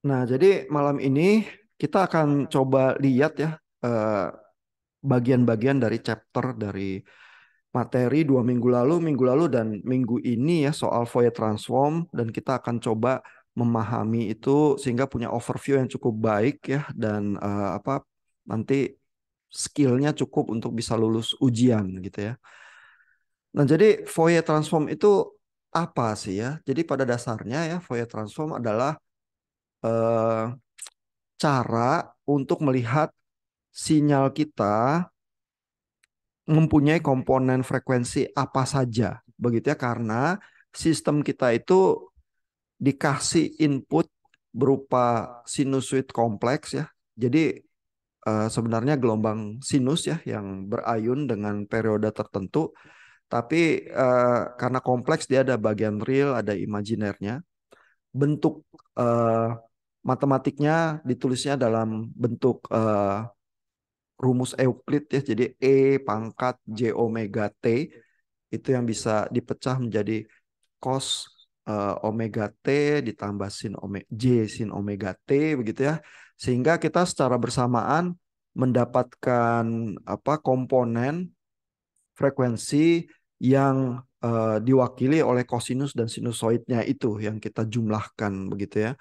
Nah, jadi malam ini kita akan coba lihat ya eh, bagian-bagian dari chapter dari materi 2 minggu lalu, dan minggu ini ya soal Fourier transform, dan kita akan coba memahami itu sehingga punya overview yang cukup baik ya, dan nanti skillnya cukup untuk bisa lulus ujian gitu ya. Nah, jadi Fourier transform itu apa sih ya? Jadi pada dasarnya ya Fourier transform adalah eh, cara untuk melihat sinyal kita mempunyai komponen frekuensi apa saja. Begitu ya, karena sistem kita itu dikasih input berupa sinusoid kompleks ya. Jadi sebenarnya gelombang sinus ya yang berayun dengan periode tertentu, tapi karena kompleks dia ada bagian real, ada imajinernya. Bentuk eh, matematiknya ditulisnya dalam bentuk rumus Euclid ya. Jadi E pangkat J omega T itu yang bisa dipecah menjadi cos omega T ditambah sin omega J sin omega T begitu ya. Sehingga kita secara bersamaan mendapatkan komponen frekuensi yang diwakili oleh kosinus dan sinusoidnya itu yang kita jumlahkan begitu ya.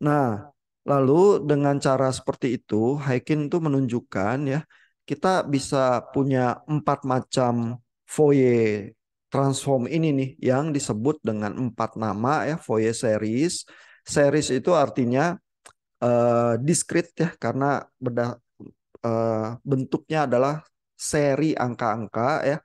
Nah, lalu dengan cara seperti itu, Haikin itu menunjukkan ya, kita bisa punya 4 macam Fourier transform ini nih, yang disebut dengan 4 nama ya, Fourier series. Series itu artinya discrete ya, karena bentuknya adalah seri angka-angka ya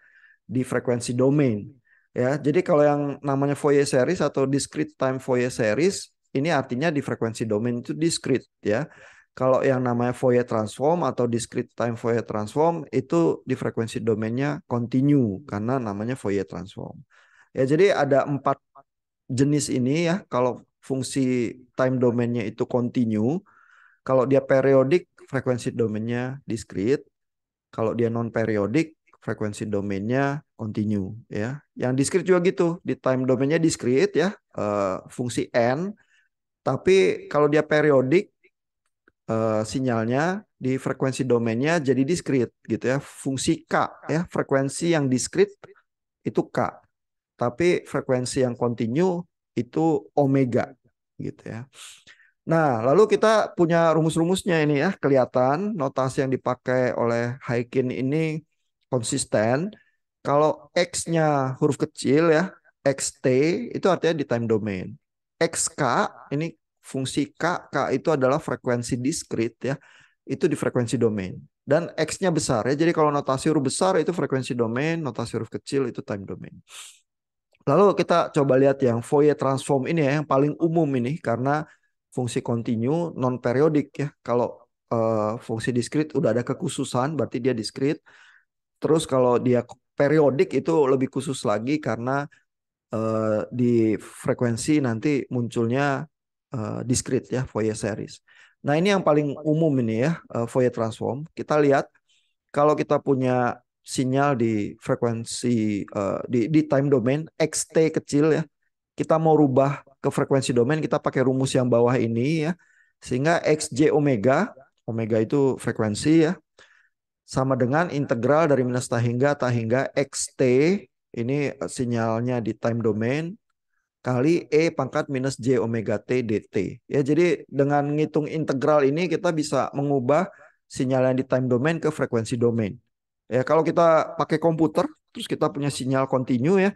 di frekuensi domain. Ya, jadi kalau yang namanya Fourier series atau discrete time Fourier series ini artinya di frekuensi domain itu discrete ya. Kalau yang namanya Fourier transform atau discrete time Fourier transform itu di frekuensi domainnya continue karena namanya Fourier transform. Ya, jadi ada 4 jenis ini ya. Kalau fungsi time domainnya itu continue, kalau dia periodik frekuensi domainnya discrete, kalau dia non periodik frekuensi domainnya continue ya. Yang discrete juga gitu, di time domainnya discrete ya, fungsi n. Tapi kalau dia periodik sinyalnya di frekuensi domainnya jadi discrete gitu ya. Fungsi k ya, frekuensi yang discrete itu k. Tapi frekuensi yang continue itu omega gitu ya. Nah, lalu kita punya rumus-rumusnya ini ya, kelihatan notasi yang dipakai oleh Haikin ini konsisten. Kalau X-nya huruf kecil ya, XT itu artinya di time domain. XK ini fungsi K, K itu adalah frekuensi diskrit ya, itu di frekuensi domain. Dan X-nya besar ya, jadi kalau notasi huruf besar itu frekuensi domain, notasi huruf kecil itu time domain. Lalu kita coba lihat yang Fourier transform ini ya, yang paling umum ini karena fungsi continue non periodik ya. Kalau fungsi diskrit udah ada kekhususan berarti dia diskrit. Terus kalau dia periodik itu lebih khusus lagi karena di frekuensi nanti munculnya diskrit ya, Fourier series. Nah, ini yang paling umum ini ya, Fourier transform. Kita lihat kalau kita punya sinyal di frekuensi di time domain xt kecil ya, kita mau rubah ke frekuensi domain, kita pakai rumus yang bawah ini ya, sehingga xj omega, omega itu frekuensi ya, sama dengan integral dari minus ta hingga xt, ini sinyalnya di time domain, kali E pangkat minus J omega T dt. Ya, jadi dengan ngitung integral ini kita bisa mengubah sinyal yang di time domain ke frekuensi domain. Ya, kalau kita pakai komputer, terus kita punya sinyal continue ya,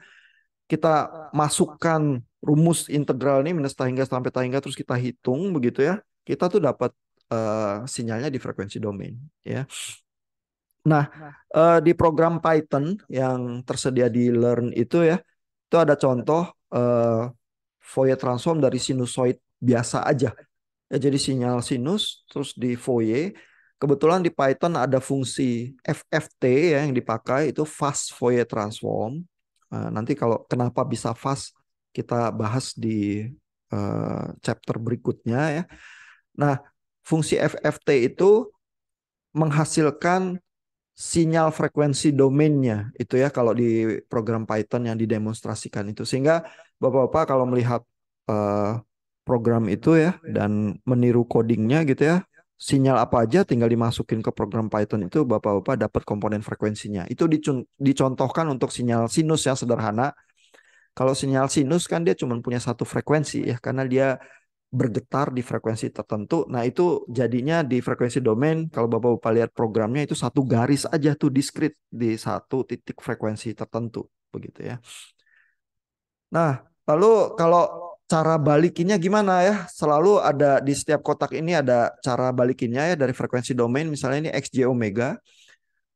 kita masukkan rumus integral ini minus ta hingga sampai ta hingga, terus kita hitung begitu ya, kita tuh dapat sinyalnya di frekuensi domain. Ya. Nah, di program Python yang tersedia di Learn itu ya, itu ada contoh Fourier transform dari sinusoid biasa aja. Ya, jadi sinyal sinus terus di Fourier. Kebetulan di Python ada fungsi FFT ya yang dipakai itu fast Fourier transform. Nanti kalau kenapa bisa fast kita bahas di chapter berikutnya ya. Nah, fungsi FFT itu menghasilkan sinyal frekuensi domainnya itu ya kalau di program Python yang didemonstrasikan itu, sehingga Bapak-bapak kalau melihat eh, program itu ya dan meniru codingnya gitu ya. Sinyal apa aja tinggal dimasukin ke program Python itu Bapak-bapak dapat komponen frekuensinya. Itu dicontohkan untuk sinyal sinus yang sederhana. Kalau sinyal sinus kan dia cuma punya satu frekuensi ya karena dia bergetar di frekuensi tertentu. Nah, itu jadinya di frekuensi domain kalau Bapak-bapak lihat programnya itu satu garis aja tuh diskrit di satu titik frekuensi tertentu begitu ya. Nah, lalu kalau cara balikinnya gimana ya? Selalu ada di setiap kotak ini ada cara balikinnya ya dari frekuensi domain. Misalnya ini XJ omega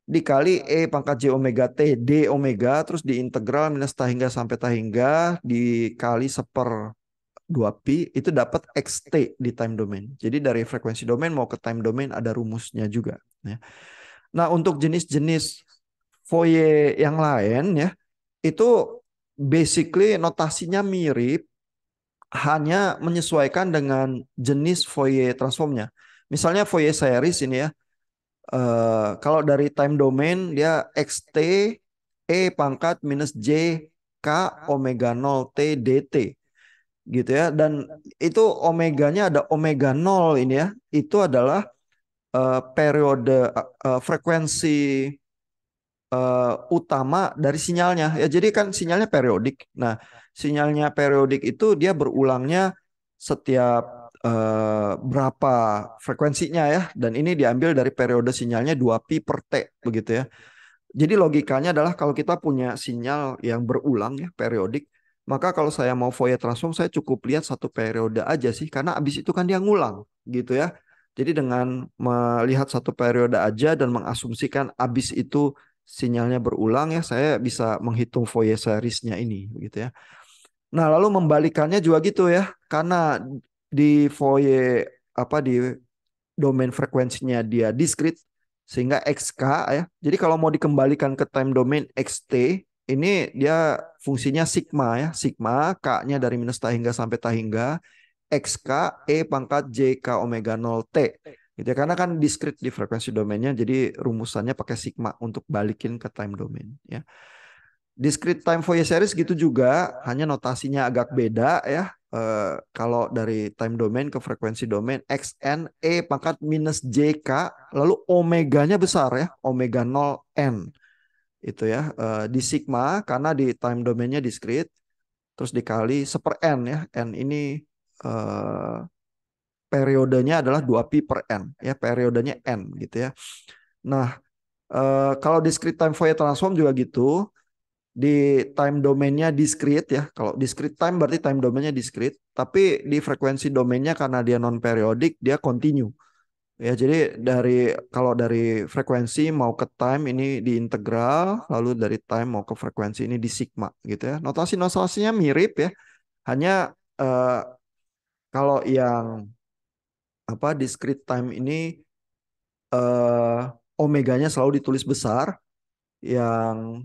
dikali E pangkat J omega T D omega terus diintegral minus tahingga sampai tahingga dikali seper 2pi itu dapat XT di time domain. Jadi dari frekuensi domain mau ke time domain ada rumusnya juga ya. Nah, untuk jenis-jenis Fourier yang lain ya itu basically notasinya mirip hanya menyesuaikan dengan jenis Fourier transformnya. Misalnya Fourier series ini ya, kalau dari time domain dia xt e pangkat minus j k omega 0 t dt gitu ya. Dan itu omeganya ada omega 0 ini ya, itu adalah periode frekuensi utama dari sinyalnya ya. Jadi kan sinyalnya periodik. Nah, sinyalnya periodik itu dia berulangnya setiap berapa frekuensinya ya. Dan ini diambil dari periode sinyalnya 2pi per T begitu ya. Jadi logikanya adalah kalau kita punya sinyal yang berulang ya periodik, maka kalau saya mau Fourier transform saya cukup lihat satu periode aja sih karena abis itu kan dia ngulang gitu ya. Jadi dengan melihat satu periode aja dan mengasumsikan abis itu sinyalnya berulang ya saya bisa menghitung Fourier seriesnya ini gitu ya. Nah, lalu membalikannya juga gitu ya. Karena di Fourier apa di domain frekuensinya dia diskrit sehingga XK ya. Jadi kalau mau dikembalikan ke time domain XT ini dia fungsinya sigma ya. Sigma K-nya dari minus tahingga sampai tahingga XK E pangkat JK omega 0 T. Gitu ya. Karena kan diskrit di frekuensi domainnya jadi rumusannya pakai sigma untuk balikin ke time domain ya. Discrete time Fourier series gitu juga, hanya notasinya agak beda ya. Kalau dari time domain ke frekuensi domain xn e pangkat minus jk lalu omeganya besar ya, omega 0 n itu ya. Di sigma karena di time domainnya discrete terus dikali seper n ya. N ini eh, periodenya adalah 2pi per n ya, periodenya n gitu ya. Nah, kalau discrete time Fourier transform juga gitu. Di time domainnya discrete ya. Kalau discrete time berarti time domainnya discrete, tapi di frekuensi domainnya karena dia non periodik dia continue. Ya, jadi kalau dari frekuensi mau ke time ini diintegral, lalu dari time mau ke frekuensi ini di sigma gitu ya. Notasi-notasinya mirip ya. Hanya kalau yang apa discrete time ini eh omeganya selalu ditulis besar, yang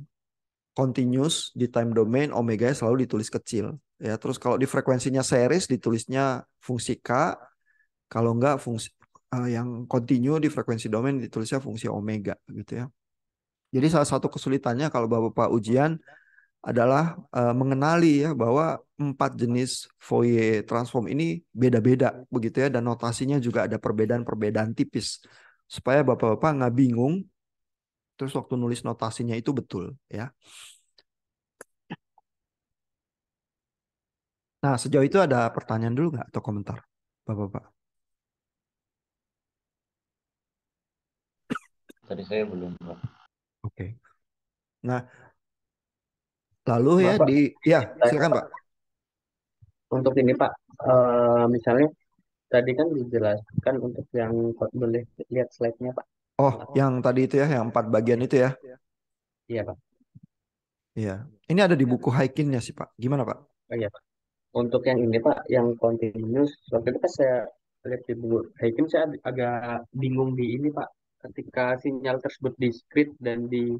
continuous di time domain omega selalu ditulis kecil ya. Terus kalau di frekuensinya series ditulisnya fungsi k, kalau enggak fungsi yang continue di frekuensi domain ditulisnya fungsi omega gitu ya. Jadi salah satu kesulitannya kalau Bapak ujian adalah mengenali ya bahwa 4 jenis Fourier transform ini beda-beda begitu ya dan notasinya juga ada perbedaan-perbedaan tipis supaya Bapak-bapak nggak bingung terus waktu nulis notasinya itu betul ya. Nah, sejauh itu ada pertanyaan dulu nggak atau komentar, Bapak-bapak? Tadi saya belum, Pak. Oke. Nah, lalu ya Bapak, ya saya, silakan Pak, Pak. untuk ini Pak, misalnya tadi kan dijelaskan untuk yang boleh lihat slide-nya Pak. Oh, yang tadi itu ya, yang 4 bagian itu ya. Iya Pak. Iya. Ini ada di buku Haikinnya sih Pak. Gimana Pak? Oh iya Pak. Untuk yang ini Pak, yang continuous, waktu itu pas saya lihat di buku Hakim saya agak bingung di ini Pak. Ketika sinyal tersebut discrete dan di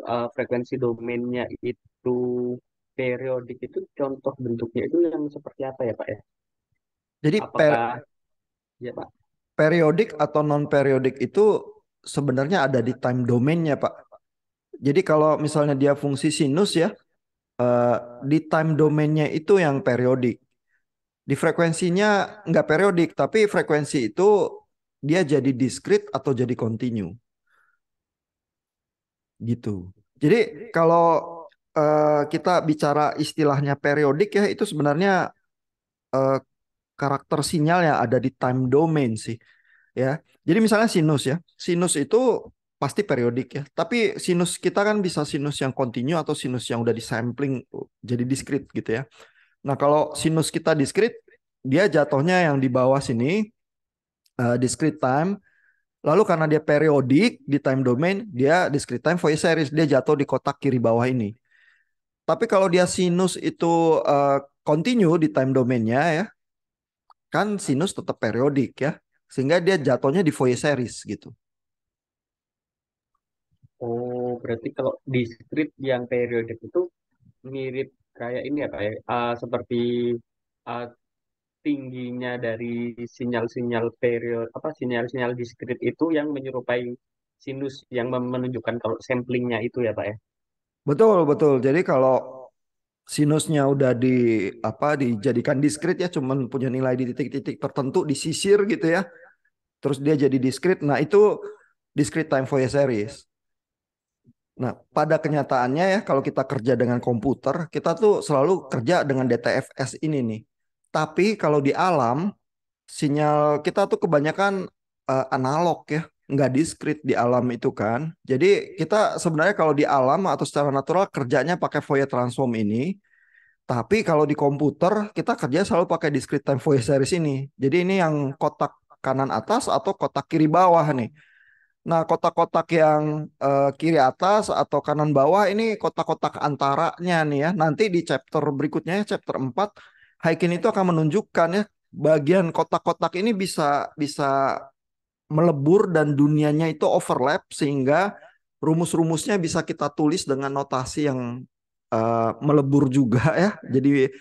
frekuensi domainnya itu periodik itu contoh bentuknya itu yang seperti apa ya Pak ya? Jadi Apakah ya Pak? periodik atau non periodik itu sebenarnya ada di time domainnya Pak. Jadi kalau misalnya dia fungsi sinus ya, eh, di time domainnya itu yang periodik. Di frekuensinya nggak periodik, tapi frekuensi itu dia jadi discrete atau jadi continue gitu. Jadi kalau kita bicara istilahnya periodik ya itu sebenarnya eh, karakter sinyal yang ada di time domain sih ya. Jadi misalnya sinus ya. Sinus itu pasti periodik ya. Tapi sinus kita kan bisa sinus yang continue atau sinus yang udah disampling jadi discrete gitu ya. Nah, kalau sinus kita discrete, dia jatuhnya yang di bawah sini discrete time. Lalu karena dia periodik di time domain, dia discrete time Fourier series, dia jatuh di kotak kiri bawah ini. Tapi kalau dia sinus itu continue di time domainnya ya, kan sinus tetap periodik ya, sehingga dia jatuhnya di Fourier series gitu. Oh, berarti kalau discrete yang periodik itu mirip kayak ini ya Pak ya, seperti uh, tingginya dari sinyal-sinyal period apa sinyal-sinyal diskrit itu yang menyerupai sinus yang menunjukkan kalau samplingnya itu ya Pak ya. Betul, betul. Jadi kalau sinusnya udah di apa dijadikan diskrit ya, cuman punya nilai di titik-titik tertentu disisir gitu ya. Terus dia jadi diskrit. Nah, itu discrete time Fourier series. Nah, pada kenyataannya ya, kalau kita kerja dengan komputer, kita tuh selalu kerja dengan DTFS ini nih. Tapi kalau di alam, sinyal kita tuh kebanyakan analog ya, nggak diskrit di alam itu kan. Jadi kita sebenarnya kalau di alam atau secara natural kerjanya pakai Fourier transform ini. Tapi kalau di komputer, kita kerja selalu pakai discrete time Fourier series ini. Jadi ini yang kotak kanan atas atau kotak kiri bawah nih. Nah, kotak-kotak yang kiri atas atau kanan bawah ini kotak-kotak antaranya nih ya. Nanti di chapter berikutnya, chapter 4, Haikin itu akan menunjukkan ya bagian kotak-kotak ini bisa bisa melebur dan dunianya itu overlap sehingga rumus-rumusnya bisa kita tulis dengan notasi yang melebur juga ya. Jadi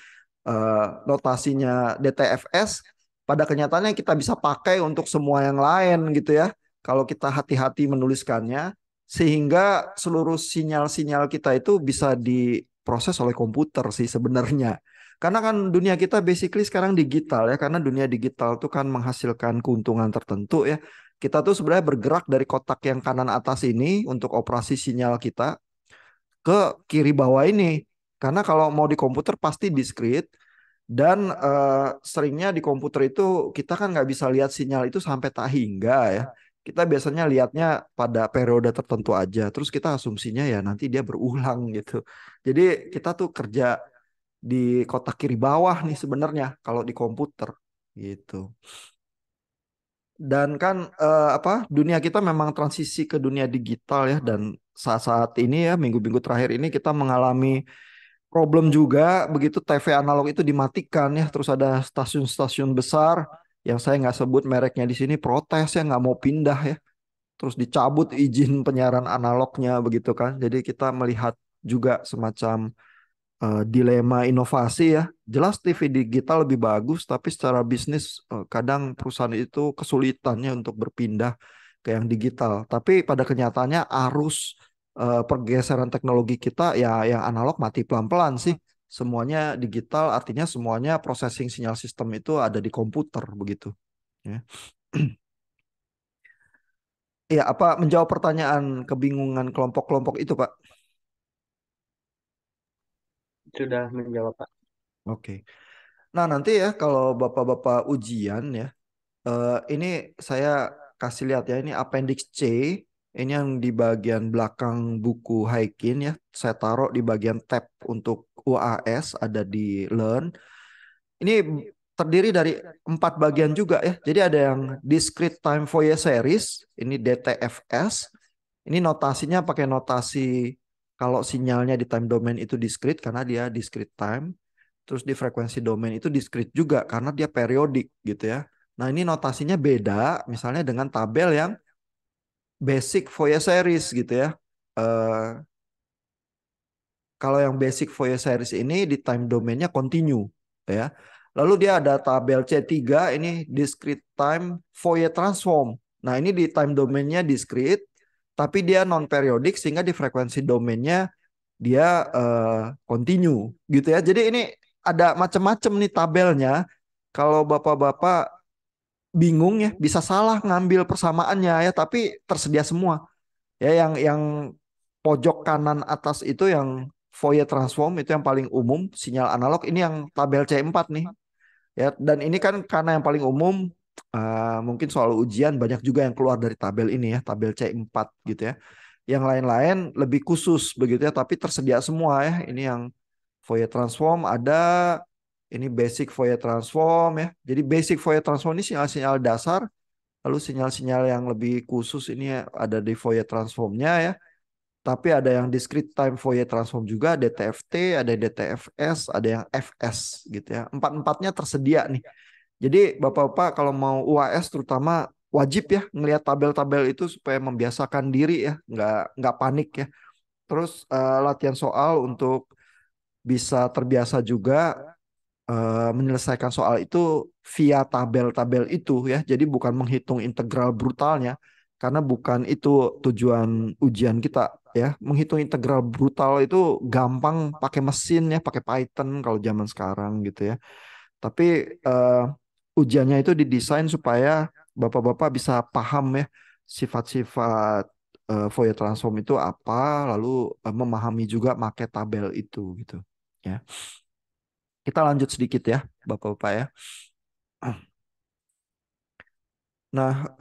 notasinya DTFS pada kenyataannya kita bisa pakai untuk semua yang lain gitu ya. Kalau kita hati-hati menuliskannya sehingga seluruh sinyal-sinyal kita itu bisa diproses oleh komputer sih sebenarnya. Karena kan dunia kita basically sekarang digital ya, karena dunia digital tuh kan menghasilkan keuntungan tertentu ya. Kita tuh sebenarnya bergerak dari kotak yang kanan atas ini untuk operasi sinyal kita ke kiri bawah ini. Karena kalau mau di komputer pasti discrete dan seringnya di komputer itu kita kan nggak bisa lihat sinyal itu sampai tak hingga ya. Kita biasanya lihatnya pada periode tertentu aja. Terus kita asumsinya ya nanti dia berulang gitu. Jadi kita tuh kerja di kotak kiri bawah nih sebenarnya kalau di komputer gitu. Dan kan apa dunia kita memang transisi ke dunia digital ya dan saat-saat ini ya minggu-minggu terakhir ini kita mengalami problem juga begitu TV analog itu dimatikan ya terus ada stasiun-stasiun besar yang saya nggak sebut mereknya di sini protes ya nggak mau pindah ya terus dicabut izin penyiaran analognya begitu kan jadi kita melihat juga semacam dilema inovasi ya. Jelas TV digital lebih bagus, tapi secara bisnis kadang perusahaan itu kesulitannya untuk berpindah ke yang digital. Tapi pada kenyataannya arus pergeseran teknologi kita ya yang analog mati pelan-pelan sih. Semuanya digital, artinya semuanya processing sinyal sistem itu ada di komputer begitu. Ya. Ya, apa menjawab pertanyaan kebingungan kelompok-kelompok itu, Pak? Sudah menjawab Pak. Oke. Nah, nanti ya kalau Bapak-bapak ujian ya, ini saya kasih lihat ya, ini appendix C, ini yang di bagian belakang buku Haikin ya, saya taruh di bagian tab untuk UAS, ada di Learn. Ini terdiri dari 4 bagian juga ya, jadi ada yang Discrete Time Fourier Series, ini DTFS, ini notasinya pakai notasi kalau sinyalnya di time domain itu discrete karena dia discrete time. Terus di frekuensi domain itu discrete juga karena dia periodik gitu ya. Nah ini notasinya beda misalnya dengan tabel yang basic Fourier series gitu ya. Eh, Kalau yang basic Fourier series ini di time domainnya continue ya. Lalu dia ada tabel C3 ini discrete time Fourier transform. Nah ini di time domainnya discrete tapi dia non periodik sehingga di frekuensi domainnya dia continue gitu ya. Jadi ini ada macam-macam nih tabelnya. kalau bapak-bapak bingung ya, bisa salah ngambil persamaannya ya, tapi tersedia semua. Ya, yang pojok kanan atas itu yang Fourier transform itu yang paling umum, sinyal analog ini yang tabel C4 nih. Ya, dan ini kan karena yang paling umum, mungkin soal ujian banyak juga yang keluar dari tabel ini ya, tabel C4 gitu ya. Yang lain-lain lebih khusus begitu ya, tapi tersedia semua ya. Ini yang Fourier transform ada, ini basic Fourier transform ya. Jadi basic Fourier transform ini sinyal-sinyal dasar, lalu sinyal-sinyal yang lebih khusus ini ya, ada di Fourier transformnya ya. Tapi ada yang discrete time Fourier transform juga, DTFT, ada DTFS, ada yang FS gitu ya. Empat-empatnya tersedia nih. Jadi Bapak-bapak kalau mau UAS terutama wajib ya ngelihat tabel-tabel itu supaya membiasakan diri ya, nggak panik ya. Terus latihan soal untuk bisa terbiasa juga menyelesaikan soal itu via tabel-tabel itu ya. Jadi bukan menghitung integral brutalnya karena bukan itu tujuan ujian kita ya. Menghitung integral brutal itu gampang pakai mesin ya, pakai Python kalau zaman sekarang gitu ya. Tapi ujiannya itu didesain supaya bapak-bapak bisa paham ya sifat-sifat Fourier transform itu apa, lalu memahami juga make tabel itu gitu ya. Kita lanjut sedikit ya, Bapak-bapak ya. Nah,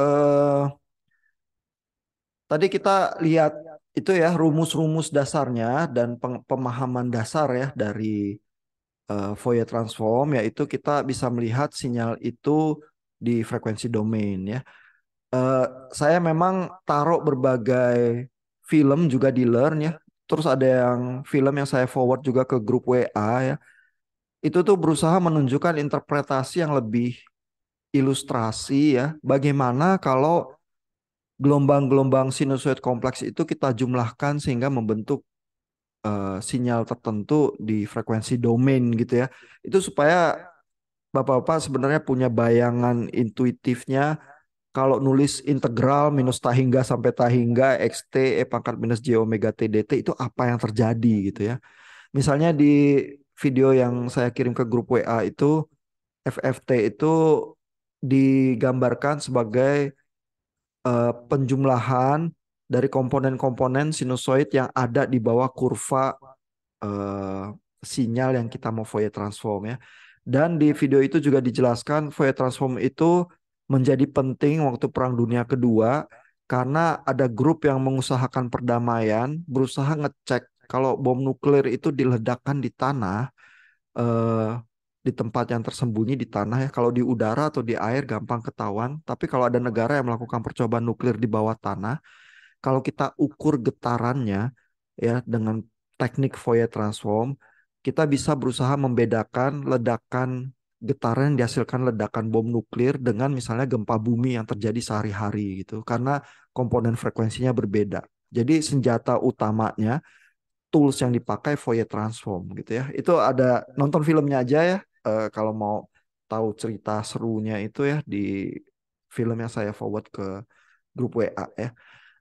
tadi kita lihat itu ya rumus-rumus dasarnya dan pemahaman dasar ya dari Fourier transform, yaitu kita bisa melihat sinyal itu di frekuensi domain ya. Eh, saya memang taruh berbagai film juga di Learn ya. Terus ada yang film yang saya forward juga ke grup WA ya. Itu tuh berusaha menunjukkan interpretasi yang lebih ilustrasi ya. Bagaimana kalau gelombang-gelombang sinusoid kompleks itu kita jumlahkan sehingga membentuk sinyal tertentu di frekuensi domain gitu ya. Itu supaya Bapak-bapak sebenarnya punya bayangan intuitifnya kalau nulis integral minus tahingga sampai tahingga xt e pangkat minus j omega t dt itu apa yang terjadi gitu ya. Misalnya di video yang saya kirim ke grup WA itu FFT itu digambarkan sebagai penjumlahan dari komponen-komponen sinusoid yang ada di bawah kurva eh, sinyal yang kita mau Fourier transform ya. Dan di video itu juga dijelaskan Fourier transform itu menjadi penting waktu Perang Dunia Kedua karena ada grup yang mengusahakan perdamaian, berusaha ngecek kalau bom nuklir itu diledakkan di tanah, eh, di tempat yang tersembunyi di tanah ya. Kalau di udara atau di air gampang ketahuan. Tapi kalau ada negara yang melakukan percobaan nuklir di bawah tanah, kalau kita ukur getarannya ya dengan teknik Fourier transform, kita bisa berusaha membedakan ledakan getaran yang dihasilkan ledakan bom nuklir dengan misalnya gempa bumi yang terjadi sehari-hari gitu. Karena komponen frekuensinya berbeda. Jadi senjata utamanya tools yang dipakai Fourier transform gitu ya. Itu ada nonton filmnya aja ya. Kalau mau tahu cerita serunya itu ya di film yang saya forward ke grup WA ya.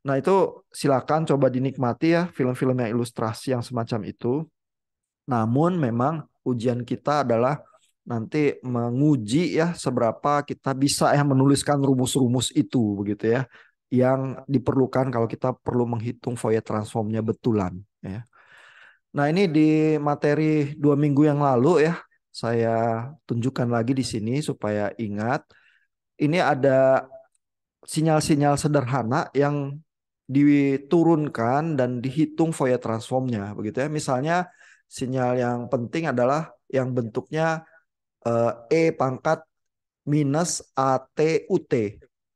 Nah, itu silakan coba dinikmati ya film-film yang ilustrasi yang semacam itu. Namun memang ujian kita adalah nanti menguji ya seberapa kita bisa ya menuliskan rumus-rumus itu begitu ya yang diperlukan kalau kita perlu menghitung Fourier transformnya betulan ya. Nah, ini di materi 2 minggu yang lalu ya, saya tunjukkan lagi di sini supaya ingat. Ini ada sinyal-sinyal sederhana yang diturunkan dan dihitung Fourier transformnya, begitu ya. Misalnya sinyal yang penting adalah yang bentuknya E pangkat minus AT UT.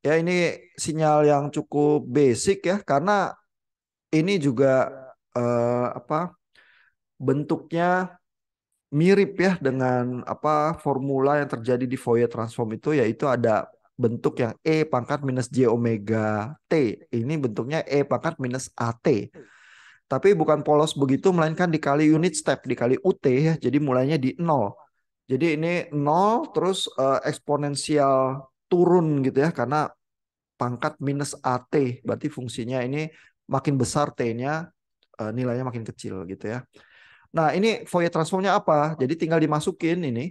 Ya, ini sinyal yang cukup basic ya, karena ini juga apa bentuknya mirip ya dengan apa formula yang terjadi di Fourier transform itu, yaitu ada bentuk yang E pangkat minus J omega T. Ini bentuknya E pangkat minus AT. Tapi bukan polos begitu, melainkan dikali unit step, dikali UT ya. Jadi mulainya di nol. Jadi ini nol terus eksponensial turun gitu ya, karena pangkat minus AT. Berarti fungsinya ini makin besar T-nya, nilainya makin kecil gitu ya. Nah, ini Fourier transformnya apa? Jadi tinggal dimasukin ini.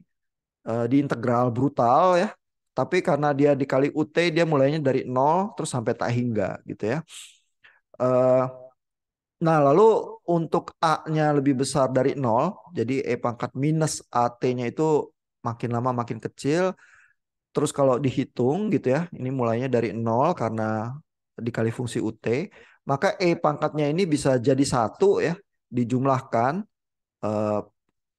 di integral brutal ya. Tapi karena dia dikali UT dia mulainya dari nol terus sampai tak hingga gitu ya. Eh, nah lalu untuk A-nya lebih besar dari nol, jadi E pangkat minus AT-nya itu makin lama makin kecil. Terus kalau dihitung gitu ya, ini mulainya dari nol karena dikali fungsi UT, maka E pangkatnya ini bisa jadi satu ya, dijumlahkan eh,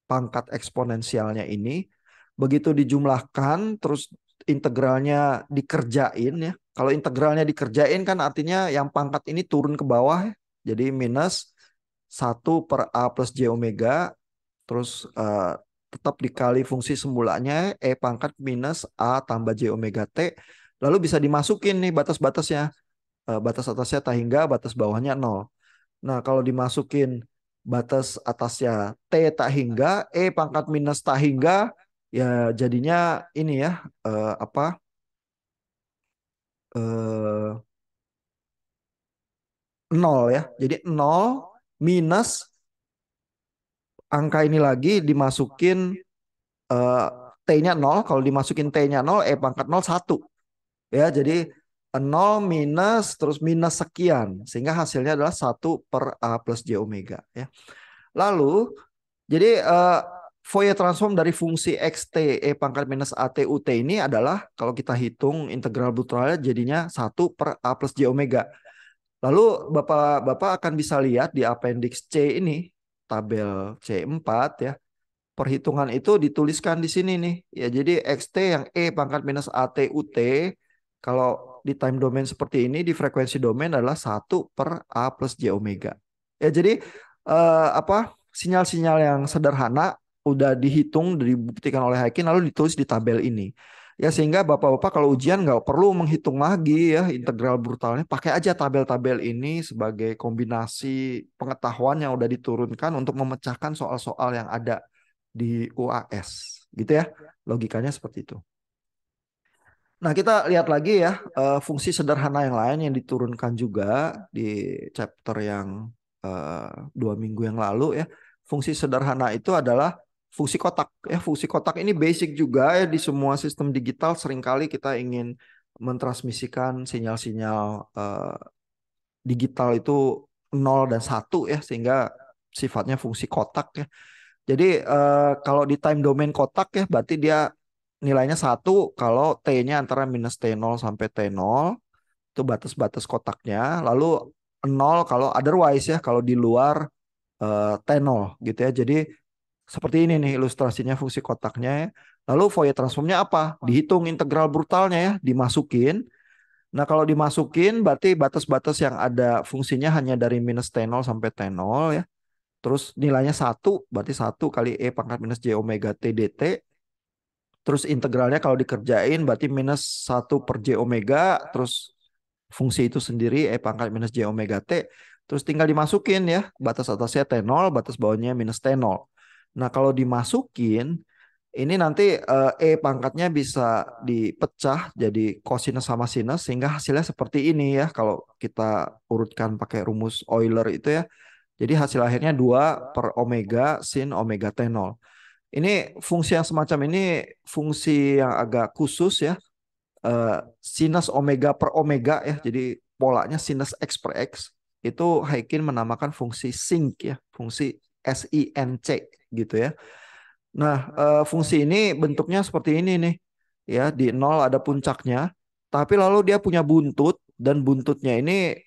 pangkat eksponensialnya ini. Begitu dijumlahkan, terus integralnya dikerjain ya. Kalau integralnya dikerjain kan artinya yang pangkat ini turun ke bawah ya. Jadi minus 1/A plus J omega, terus tetap dikali fungsi semulanya E pangkat minus A tambah J omega T. Lalu bisa dimasukin nih batas-batasnya. Batas atasnya tak hingga, batas bawahnya nol. Nah, kalau dimasukin batas atasnya T tak hingga, E pangkat minus tak hingga, ya jadinya ini ya, apa, eh, nol ya. Jadi nol minus angka ini lagi dimasukin eh, T-nya nol. Kalau dimasukin T-nya nol, E pangkat nol satu. Ya, jadi nol minus terus minus sekian. Sehingga hasilnya adalah 1/A plus J omega. Ya. Lalu jadi Fourier transform dari fungsi xt e pangkat minus at ut ini adalah kalau kita hitung integral brutalnya jadinya 1/A plus J omega. Lalu Bapak akan bisa lihat di appendix C ini, tabel C4 ya. Perhitungan itu dituliskan di sini nih. Ya, jadi xt yang e pangkat minus at ut kalau di time domain seperti ini di frekuensi domain adalah 1/A plus J omega. Ya, jadi apa sinyal-sinyal yang sederhana udah dihitung, dibuktikan oleh Heikin lalu ditulis di tabel ini. Ya sehingga bapak-bapak kalau ujian nggak perlu menghitung lagi ya integral brutalnya, pakai aja tabel-tabel ini sebagai kombinasi pengetahuan yang udah diturunkan untuk memecahkan soal-soal yang ada di UAS, gitu ya. Logikanya seperti itu. Nah, kita lihat lagi ya fungsi sederhana yang lain yang diturunkan juga di chapter yang 2 minggu yang lalu ya. Fungsi sederhana itu adalah fungsi kotak ya. Fungsi kotak ini basic juga ya di semua sistem digital. Seringkali kita ingin mentransmisikan sinyal-sinyal digital itu nol dan satu ya, sehingga sifatnya fungsi kotak ya. Jadi kalau di time domain kotak ya berarti dia nilainya satu kalau T-nya antara minus T0 sampai T0 itu batas-batas kotaknya. Lalu nol kalau otherwise ya kalau di luar T0 gitu ya. Jadi seperti ini nih ilustrasinya fungsi kotaknya ya. Lalu Fourier transformnya apa? Dihitung integral brutalnya ya, dimasukin. Nah, kalau dimasukin berarti batas-batas yang ada fungsinya hanya dari minus T0 sampai T0 ya. Terus nilainya satu berarti satu kali E pangkat minus J omega T dt. Terus integralnya kalau dikerjain berarti minus 1/J omega. Terus fungsi itu sendiri E pangkat minus J omega T. Terus tinggal dimasukin ya. Batas atasnya T0, batas bawahnya minus T0. Nah kalau dimasukin, ini nanti E pangkatnya bisa dipecah jadi cosinus sama sinus. Sehingga hasilnya seperti ini ya. Kalau kita urutkan pakai rumus Euler itu ya. Jadi hasil akhirnya 2/omega sin omega T0. Ini fungsi yang semacam ini fungsi yang agak khusus ya. Sinus omega per omega ya. Jadi polanya sinus X per X. Itu Heikin menamakan fungsi sinc ya. Fungsi SINC gitu ya. Nah, fungsi ini bentuknya seperti ini nih. Ya, di nol ada puncaknya. Tapi lalu dia punya buntut dan buntutnya ini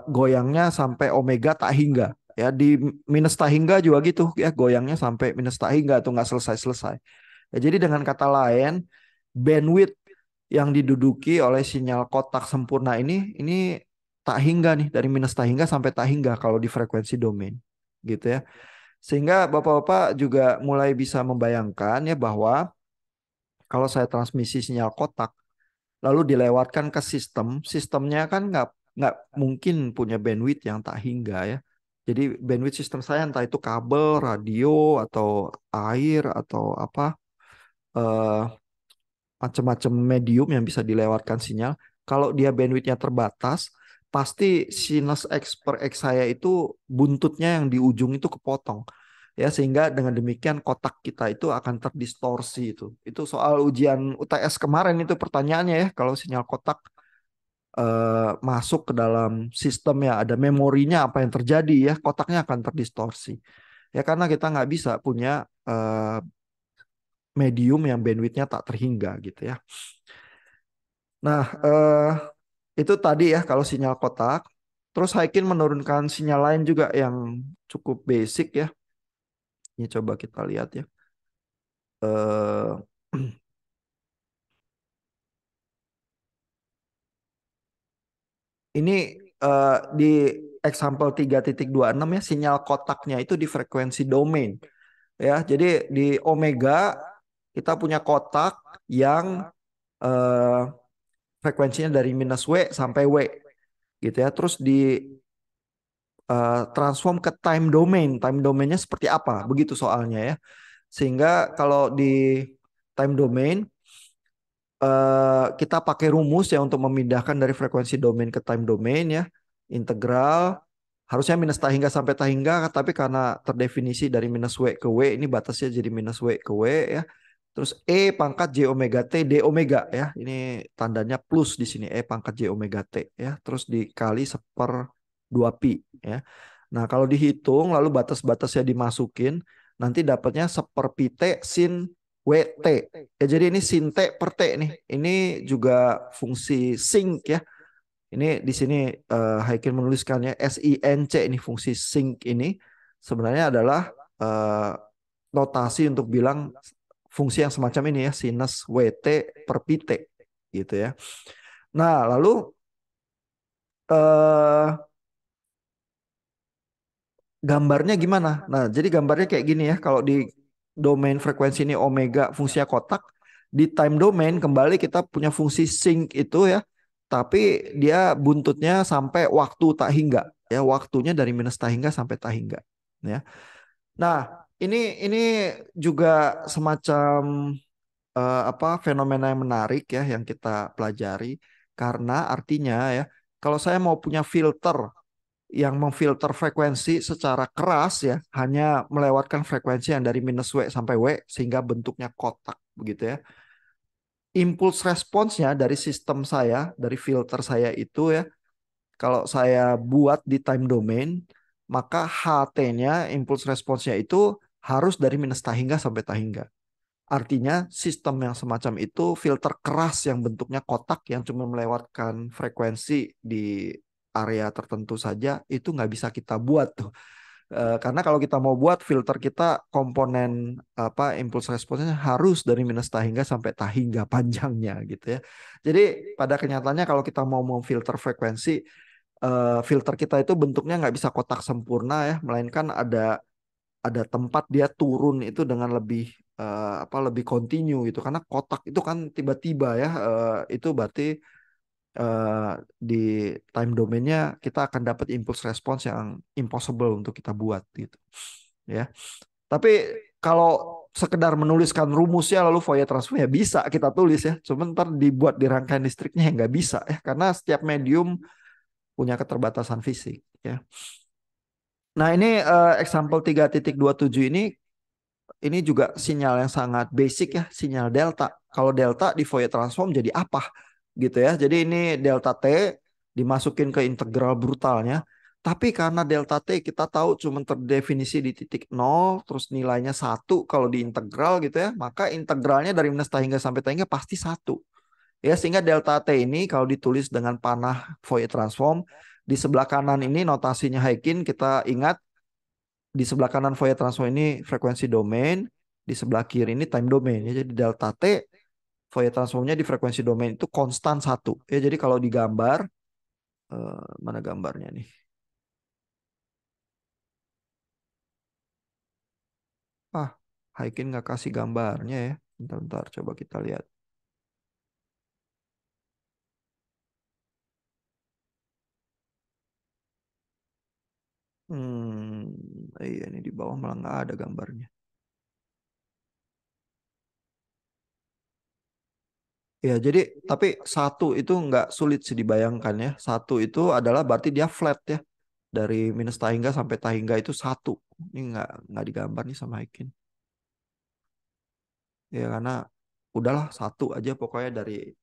goyangnya sampai omega tak hingga. Ya, di minus tak hingga juga gitu ya, goyangnya sampai minus tak hingga tuh nggak selesai-selesai. Ya, jadi dengan kata lain, bandwidth yang diduduki oleh sinyal kotak sempurna ini tak hingga nih, dari minus tak hingga sampai tak hingga kalau di frekuensi domain. Gitu ya. Sehingga Bapak-bapak juga mulai bisa membayangkan ya bahwa kalau saya transmisi sinyal kotak lalu dilewatkan ke sistem, sistemnya kan nggak mungkin punya bandwidth yang tak hingga ya. Jadi bandwidth sistem saya entah itu kabel, radio, atau air, atau apa eh, macam-macam medium yang bisa dilewatkan sinyal. Kalau dia bandwidthnya terbatas, pasti sinus X per X saya itu buntutnya yang di ujung itu kepotong. Ya, sehingga dengan demikian kotak kita itu akan terdistorsi itu. Itu soal ujian UTS kemarin itu pertanyaannya ya, kalau sinyal kotak masuk ke dalam sistem ya ada memorinya apa yang terjadi ya, kotaknya akan terdistorsi. Ya karena kita nggak bisa punya eh, medium yang bandwidthnya tak terhingga gitu ya. Nah, itu tadi ya kalau sinyal kotak. Terus Haikin menurunkan sinyal lain juga yang cukup basic ya. Ini coba kita lihat ya. Eh, ini di example 3.26 ya, sinyal kotaknya itu di frekuensi domain. Ya, jadi di omega kita punya kotak yang eh, frekuensinya dari minus W sampai W gitu ya. Terus di transform ke time domain. Time domainnya seperti apa? Begitu soalnya ya. Sehingga kalau di time domain kita pakai rumus ya untuk memindahkan dari frekuensi domain ke time domain ya. Integral harusnya minus tahingga sampai tahingga, tapi karena terdefinisi dari minus W ke W, ini batasnya jadi minus W ke W ya. Terus E pangkat J omega T D omega ya. Ini tandanya plus di sini, E pangkat J omega T ya. Terus dikali 1/2 pi ya. Nah, kalau dihitung lalu batas-batasnya dimasukin, nanti dapatnya 1/pi T sin WT. Ya, jadi ini sin T per T nih. Ini juga fungsi sync ya. Ini di sini Haikin menuliskannya SINC, ini fungsi sync ini sebenarnya adalah eh, notasi untuk bilang fungsi yang semacam ini ya, sinus WT per PT gitu ya. Nah, lalu eh, gambarnya gimana? Nah, jadi gambarnya kayak gini ya. Kalau di domain frekuensi ini omega fungsinya kotak, di time domain kembali kita punya fungsi sync itu ya. Tapi dia buntutnya sampai waktu tak hingga ya, waktunya dari minus tak hingga sampai tak hingga ya. Nah, ini juga semacam apa fenomena yang menarik ya yang kita pelajari karena artinya ya kalau saya mau punya filter yang memfilter frekuensi secara keras ya hanya melewatkan frekuensi yang dari minus W sampai W sehingga bentuknya kotak begitu ya. Impuls responsnya dari sistem saya, dari filter saya itu ya, kalau saya buat di time domain, maka HT-nya, impuls responsnya itu harus dari minus tahingga sampai tahingga. Artinya sistem yang semacam itu filter keras yang bentuknya kotak yang cuma melewatkan frekuensi di area tertentu saja itu nggak bisa kita buat tuh. Karena kalau kita mau buat filter kita komponen apa impuls responsnya harus dari minus tahingga sampai tahingga panjangnya gitu ya. Jadi pada kenyataannya kalau kita mau memfilter frekuensi filter kita itu bentuknya nggak bisa kotak sempurna ya, melainkan ada tempat dia turun itu dengan lebih apa lebih kontinu gitu karena kotak itu kan tiba-tiba ya itu berarti eh, di time domainnya kita akan dapat impulse response yang impossible untuk kita buat gitu ya. Tapi kalau sekedar menuliskan rumusnya lalu Fourier transform ya bisa kita tulis ya. Cuma ntar dibuat di rangkaian listriknya ya nggak bisa ya karena setiap medium punya keterbatasan fisik ya. Nah ini example 3.27 ini juga sinyal yang sangat basic ya, sinyal delta. Kalau delta di Fourier transform jadi apa gitu ya. Jadi ini delta T dimasukin ke integral brutalnya. Tapi karena delta T kita tahu cuma terdefinisi di titik nol, terus nilainya 1 kalau di integral gitu ya, maka integralnya dari minus tak hingga sampai tak hingga pasti 1. Ya, sehingga delta T ini kalau ditulis dengan panah Fourier transform, di sebelah kanan ini notasinya Haikin kita ingat di sebelah kanan Fourier transform ini frekuensi domain, di sebelah kiri ini time domain. Ya, jadi delta T Fourier transformnya di frekuensi domain itu konstan 1. Ya, jadi kalau digambar, mana gambarnya nih? Ah, Haikin nggak kasih gambarnya ya. Bentar-bentar, coba kita lihat. Iya ini di bawah malah nggak ada gambarnya. Ya, jadi tapi 1 itu nggak sulit sih dibayangkan ya. 1 itu adalah berarti dia flat ya. dari minus Tahingga sampai Tahingga itu 1. Ini nggak digambar nih sama Haikin. Ya karena udahlah 1 aja pokoknya dari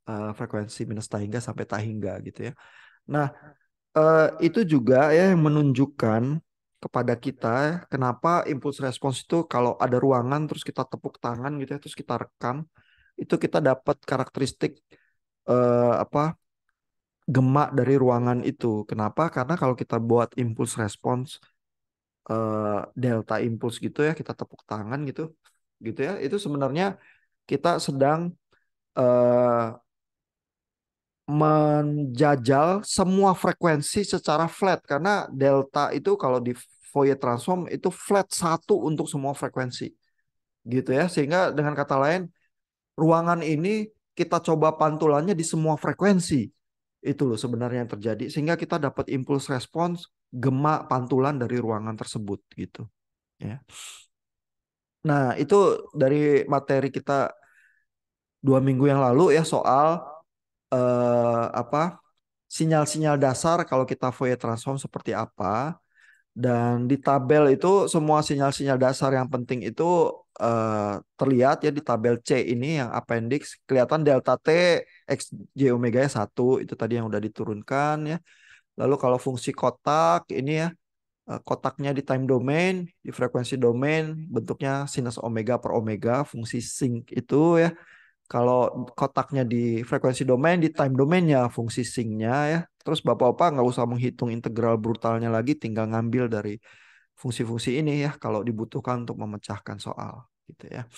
frekuensi minus Tahingga sampai Tahingga gitu ya. Nah, itu juga ya yang menunjukkan kepada kita kenapa impuls respons itu kalau ada ruangan terus kita tepuk tangan gitu ya, terus kita rekam, itu kita dapat karakteristik apa gemak dari ruangan itu. Kenapa? Karena kalau kita buat impuls respons delta impuls gitu ya, kita tepuk tangan gitu, gitu ya, itu sebenarnya kita sedang eh, menjajal semua frekuensi secara flat karena delta itu kalau di Fourier transform itu flat 1 untuk semua frekuensi gitu ya, sehingga dengan kata lain ruangan ini kita coba pantulannya di semua frekuensi itu loh sebenarnya yang terjadi, sehingga kita dapat impuls respons gemak pantulan dari ruangan tersebut gitu ya. Nah itu dari materi kita 2 minggu yang lalu ya soal apa sinyal-sinyal dasar kalau kita Fourier transform seperti apa. Dan di tabel itu semua sinyal-sinyal dasar yang penting itu terlihat ya di tabel C ini yang appendix. Kelihatan delta T X J omega nya 1 itu tadi yang udah diturunkan ya. Lalu kalau fungsi kotak ini ya kotaknya di time domain, di frekuensi domain bentuknya sinus omega per omega, fungsi sinc itu ya. Kalau kotaknya di frekuensi domain, di time domainnya fungsi sinc-nya ya. Terus Bapak-Bapak nggak usah menghitung integral brutalnya lagi, tinggal ngambil dari fungsi-fungsi ini ya kalau dibutuhkan untuk memecahkan soal gitu ya.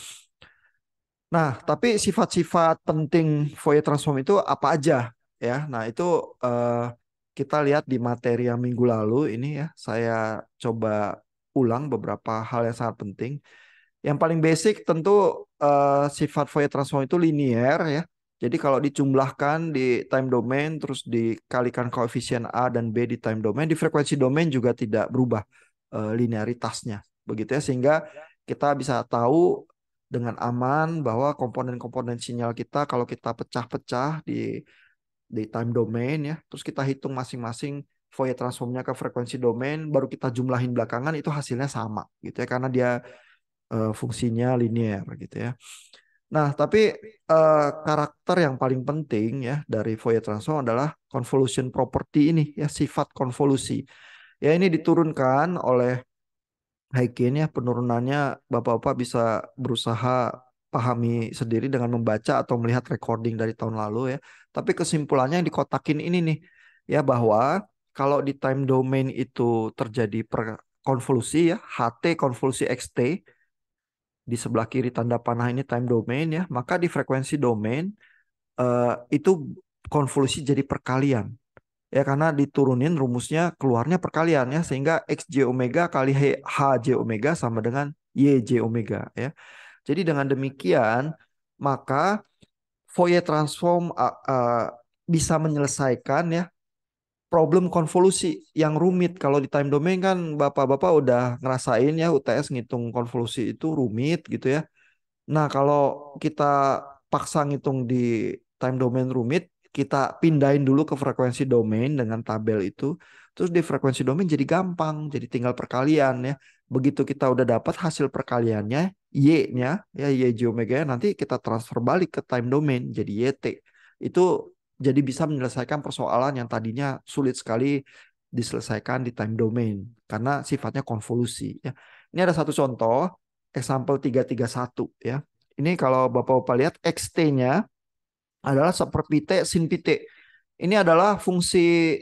Nah, tapi sifat-sifat penting Fourier transform itu apa aja ya? Nah, itu eh, kita lihat di materi yang minggu lalu ini ya. Saya coba ulang beberapa hal yang sangat penting. Yang paling basic tentu sifat Fourier transform itu linier ya. Jadi kalau dijumlahkan di time domain terus dikalikan koefisien A dan B di time domain, di frekuensi domain juga tidak berubah linearitasnya. Begitu ya sehingga kita bisa tahu dengan aman bahwa komponen-komponen sinyal kita kalau kita pecah-pecah di time domain ya, terus kita hitung masing-masing Fourier transformnya ke frekuensi domain, baru kita jumlahin belakangan itu hasilnya sama gitu ya karena dia fungsinya linear gitu ya. Nah, tapi karakter yang paling penting ya dari Fourier transform adalah convolution property ini ya, sifat konvolusi. Ya ini diturunkan oleh Haikin ya, penurunannya Bapak-bapak bisa berusaha pahami sendiri dengan membaca atau melihat recording dari tahun lalu ya. Tapi kesimpulannya yang dikotakin ini nih ya, bahwa kalau di time domain itu terjadi konvolusi ya, HT konvolusi XT, di sebelah kiri tanda panah ini time domain ya, maka di frekuensi domain itu konvolusi jadi perkalian. Ya karena diturunin rumusnya keluarnya perkalian ya, sehingga XJ omega kali HJ omega sama dengan YJ omega ya. Jadi dengan demikian maka Fourier transform bisa menyelesaikan ya problem konvolusi yang rumit. Kalau di time domain kan Bapak-bapak udah ngerasain ya UTS ngitung konvolusi itu rumit gitu ya. Nah, kalau kita paksa ngitung di time domain rumit, kita pindahin dulu ke frekuensi domain dengan tabel itu. Terus di frekuensi domain jadi gampang, jadi tinggal perkalian ya. Begitu kita udah dapat hasil perkaliannya, Y-nya, ya YJ omega nanti kita transfer balik ke time domain jadi YT. Itu jadi bisa menyelesaikan persoalan yang tadinya sulit sekali diselesaikan di time domain karena sifatnya konvolusi ya. Ini ada satu contoh example 331 ya. Ini kalau Bapak-Bapak lihat XT-nya adalah seperti T sin pi T. Ini adalah fungsi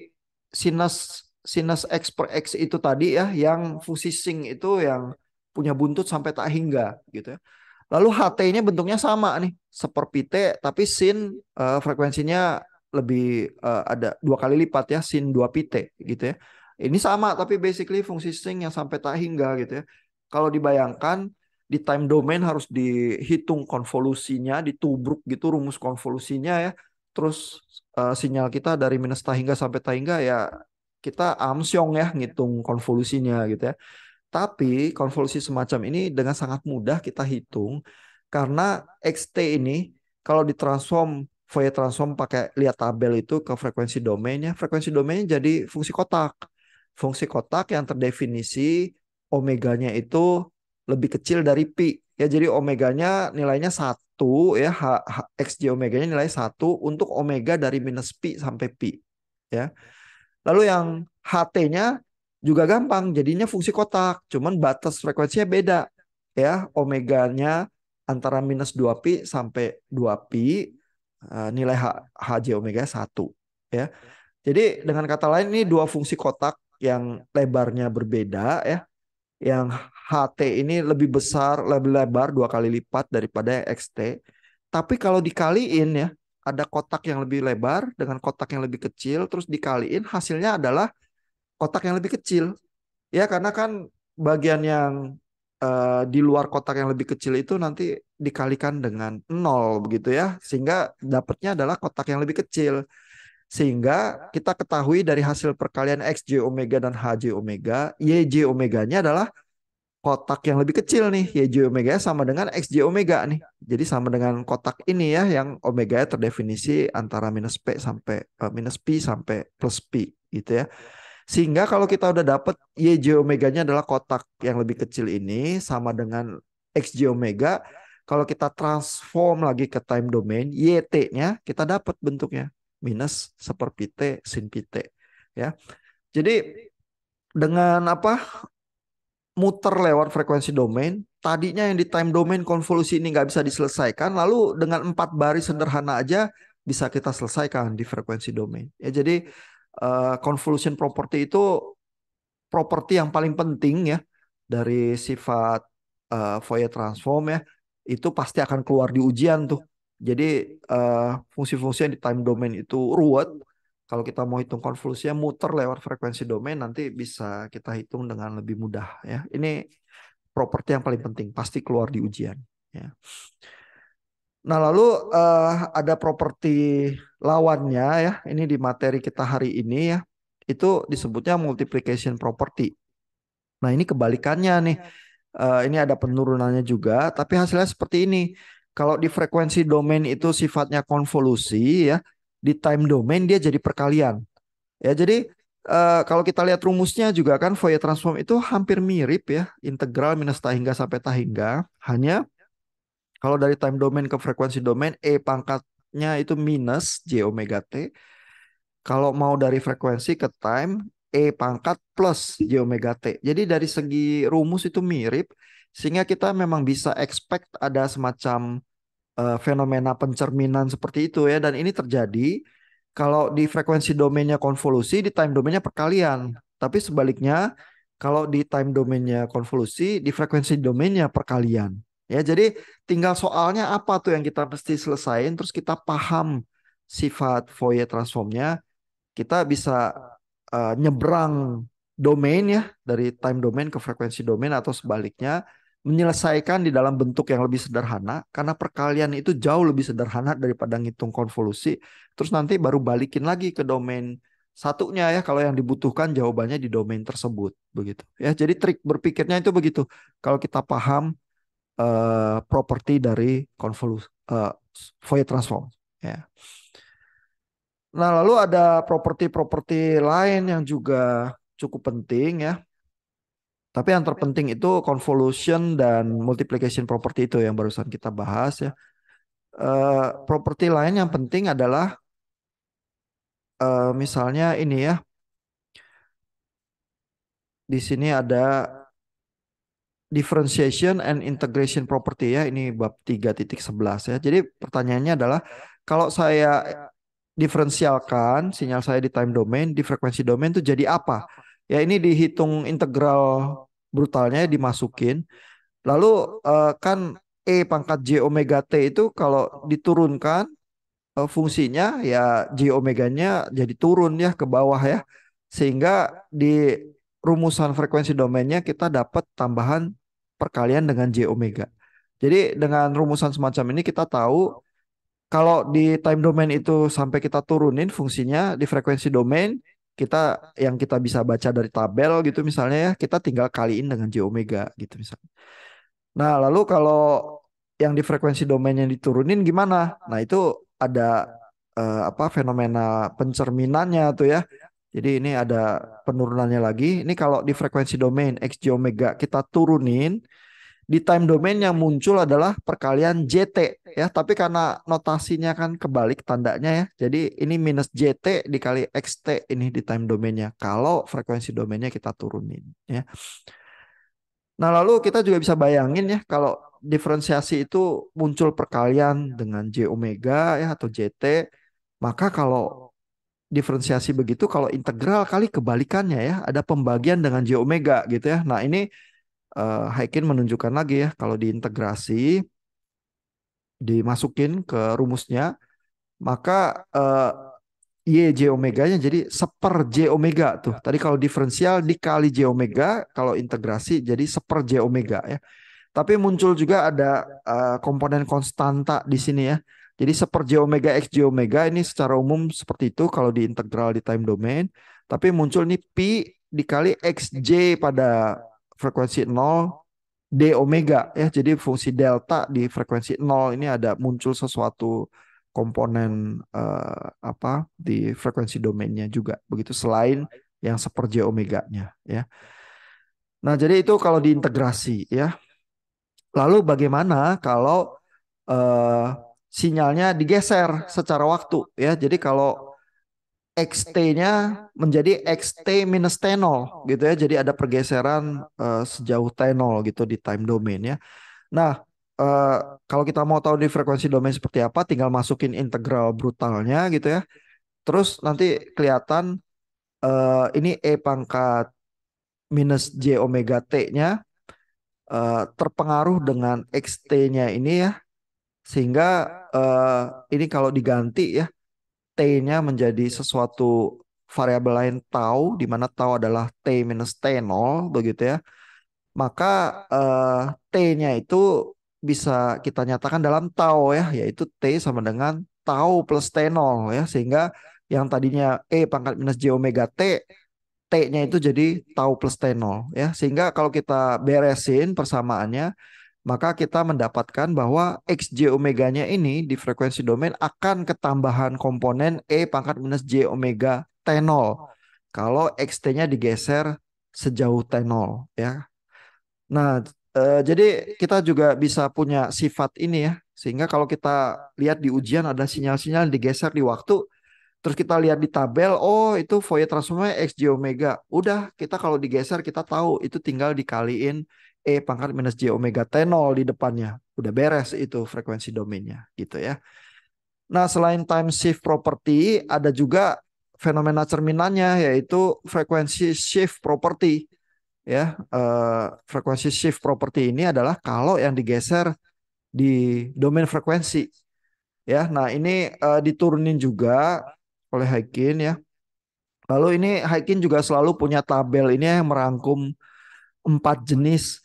sinus sinus X per X itu tadi ya, yang fungsi sing itu yang punya buntut sampai tak hingga gitu ya. Lalu HT-nya bentuknya sama nih, seperti T tapi sin frekuensinya lebih ada 2 kali lipat ya, sin 2 pi T gitu ya. Ini sama tapi basically fungsi sing yang sampai tak hingga gitu ya. Kalau dibayangkan di time domain harus dihitung konvolusinya, ditubruk gitu rumus konvolusinya ya. Terus sinyal kita dari minus tak hingga sampai tak hingga ya kita amsyong ya ngitung konvolusinya gitu ya. Tapi konvolusi semacam ini dengan sangat mudah kita hitung karena XT ini kalau ditransform Fourier transform pakai lihat tabel itu ke frekuensi domainnya, frekuensi domainnya jadi fungsi kotak. fungsi kotak yang terdefinisi omeganya itu lebih kecil dari pi. Ya, jadi omeganya nilainya 1 ya, xj omeganya nilai 1 untuk omega dari minus pi sampai pi. Ya. Lalu yang ht-nya juga gampang, jadinya fungsi kotak, cuman batas frekuensinya beda. Ya, omeganya antara minus 2 pi sampai 2 pi, nilai hj omega 1. Ya. Jadi dengan kata lain ini dua fungsi kotak yang lebarnya berbeda ya. Yang HT ini lebih besar, lebih lebar 2 kali lipat daripada XT. Tapi kalau dikaliin ya, ada kotak yang lebih lebar dengan kotak yang lebih kecil, terus dikaliin hasilnya adalah kotak yang lebih kecil. Ya karena kan bagian yang di luar kotak yang lebih kecil itu nanti dikalikan dengan 0 begitu ya. Sehingga dapatnya adalah kotak yang lebih kecil. Sehingga kita ketahui dari hasil perkalian XJ omega dan HJ omega, YJ omeganya adalah kotak yang lebih kecil nih. YJ omega sama dengan XJ omega nih. Jadi sama dengan kotak ini ya yang omega terdefinisi antara minus P sampai minus pi sampai plus pi gitu ya. Sehingga kalau kita udah dapet YJ omeganya adalah kotak yang lebih kecil ini sama dengan XJ omega, kalau kita transform lagi ke time domain, YT-nya kita dapat bentuknya minus seperti T sin pi T ya. Jadi dengan apa muter lewat frekuensi domain, tadinya yang di time domain konvolusi ini nggak bisa diselesaikan, lalu dengan 4 baris sederhana aja bisa kita selesaikan di frekuensi domain. Ya jadi convolution property itu properti yang paling penting ya dari sifat Fourier transform ya, itu pasti akan keluar di ujian tuh. Jadi fungsi-fungsi yang di time domain itu ruwet. Kalau kita mau hitung konvolusinya muter lewat frekuensi domain nanti bisa kita hitung dengan lebih mudah ya. Ini properti yang paling penting pasti keluar di ujian ya. Nah, lalu ada properti lawannya ya. Ini di materi kita hari ini ya. Itu disebutnya multiplication property. Nah, ini kebalikannya nih. Ini ada penurunannya juga, tapi hasilnya seperti ini. Kalau di frekuensi domain itu sifatnya konvolusi ya, di time domain dia jadi perkalian. Ya, jadi kalau kita lihat rumusnya juga kan Fourier transform itu hampir mirip ya, integral minus tahingga sampai tahingga. Hanya kalau dari time domain ke frekuensi domain, E pangkatnya itu minus J omega T. Kalau mau dari frekuensi ke time, E pangkat plus J omega T. Jadi dari segi rumus itu mirip, sehingga kita memang bisa expect ada semacam fenomena pencerminan seperti itu ya. Dan ini terjadi kalau di frekuensi domainnya konvolusi, di time domainnya perkalian. Tapi sebaliknya, kalau di time domainnya konvolusi, di frekuensi domainnya perkalian. Ya, jadi tinggal soalnya apa tuh yang kita mesti selesaiin, terus kita paham sifat Fourier transformnya, kita bisa nyebrang domain ya dari time domain ke frekuensi domain atau sebaliknya menyelesaikan di dalam bentuk yang lebih sederhana karena perkalian itu jauh lebih sederhana daripada ngitung konvolusi. Terus nanti baru balikin lagi ke domain satunya ya kalau yang dibutuhkan jawabannya di domain tersebut begitu ya. Jadi trik berpikirnya itu begitu. Kalau kita paham properti dari konvolusi Fourier transform ya. Nah, lalu ada properti-properti lain yang juga cukup penting ya. Tapi yang terpenting itu convolution dan multiplication property itu yang barusan kita bahas ya. Properti lain yang penting adalah misalnya ini ya. Di sini ada differentiation and integration property ya. Ini bab 3.11 ya. Jadi pertanyaannya adalah kalau saya diferensialkan sinyal saya di time domain, di frekuensi domain itu jadi apa? Ya ini dihitung integral brutalnya dimasukin. Lalu kan E pangkat J omega T itu kalau diturunkan fungsinya ya J omeganya jadi turun ya ke bawah ya. Sehingga di rumusan frekuensi domainnya kita dapat tambahan perkalian dengan J omega. Jadi dengan rumusan semacam ini kita tahu kalau di time domain itu sampai kita turunin fungsinya di frekuensi domain kita yang kita bisa baca dari tabel gitu misalnya ya kita tinggal kaliin dengan J omega gitu misalnya. Nah, lalu kalau yang di frekuensi domain yang diturunin gimana? Nah, itu ada apa fenomena pencerminannya tuh ya. Jadi ini ada penurunannya lagi. Ini kalau di frekuensi domain XJ omega kita turunin, di time domain yang muncul adalah perkalian JT ya, tapi karena notasinya kan kebalik tandanya ya. Jadi ini minus JT dikali XT ini di time domainnya. Kalau frekuensi domainnya kita turunin ya. Nah, lalu kita juga bisa bayangin ya kalau diferensiasi itu muncul perkalian dengan J omega ya atau JT, maka kalau diferensiasi begitu kalau integral kali kebalikannya ya, ada pembagian dengan J omega gitu ya. Nah, ini Heikin menunjukkan lagi ya kalau diintegrasi dimasukin ke rumusnya maka Y J omeganya jadi seper J omega tuh. Tadi kalau diferensial dikali J omega, kalau integrasi jadi seper J omega ya. Tapi muncul juga ada komponen konstanta di sini ya. Jadi seper J omega X J omega ini secara umum seperti itu kalau diintegral di time domain. Tapi muncul nih pi dikali XJ pada frekuensi nol D omega ya. Jadi fungsi delta di frekuensi nol ini ada muncul sesuatu komponen apa di frekuensi domainnya juga begitu selain yang seper J omeganya ya. Nah, jadi itu kalau diintegrasi ya. Lalu bagaimana kalau eh, sinyalnya digeser secara waktu ya. Jadi kalau XT-nya menjadi XT minus T0 gitu ya. Jadi ada pergeseran sejauh T0 gitu di time domain ya. Nah, eh, kalau kita mau tahu di frekuensi domain seperti apa, tinggal masukin integral brutalnya gitu ya. Terus nanti kelihatan ini E pangkat minus J omega T-nya terpengaruh dengan XT-nya ini ya. Sehingga ini kalau diganti ya, T-nya menjadi sesuatu variabel lain tau, di mana tau adalah T minus T0 begitu ya. Maka T-nya itu bisa kita nyatakan dalam tau ya, yaitu T sama dengan tau plus T0 ya, sehingga yang tadinya E pangkat minus J omega T, T-nya itu jadi tau plus T0 ya, sehingga kalau kita beresin persamaannya, maka kita mendapatkan bahwa XJ omeganya ini di frekuensi domain akan ketambahan komponen E pangkat minus J omega T0 kalau XT-nya digeser sejauh T0 ya. Nah, jadi kita juga bisa punya sifat ini ya. Sehingga kalau kita lihat di ujian ada sinyal-sinyal digeser di waktu, terus kita lihat di tabel, oh itu Fourier transformnya XJ omega. Udah, kita kalau digeser kita tahu itu tinggal dikaliin E pangkat minus J omega T0 di depannya. Udah beres itu frekuensi domainnya gitu ya. Nah, selain time shift property, ada juga fenomena cerminannya yaitu frekuensi shift property ya. Frekuensi shift property ini adalah kalau yang digeser di domain frekuensi ya. Nah, ini diturunin juga oleh Heikin ya. Lalu ini Heikin juga selalu punya tabel ini yang merangkum 4 jenis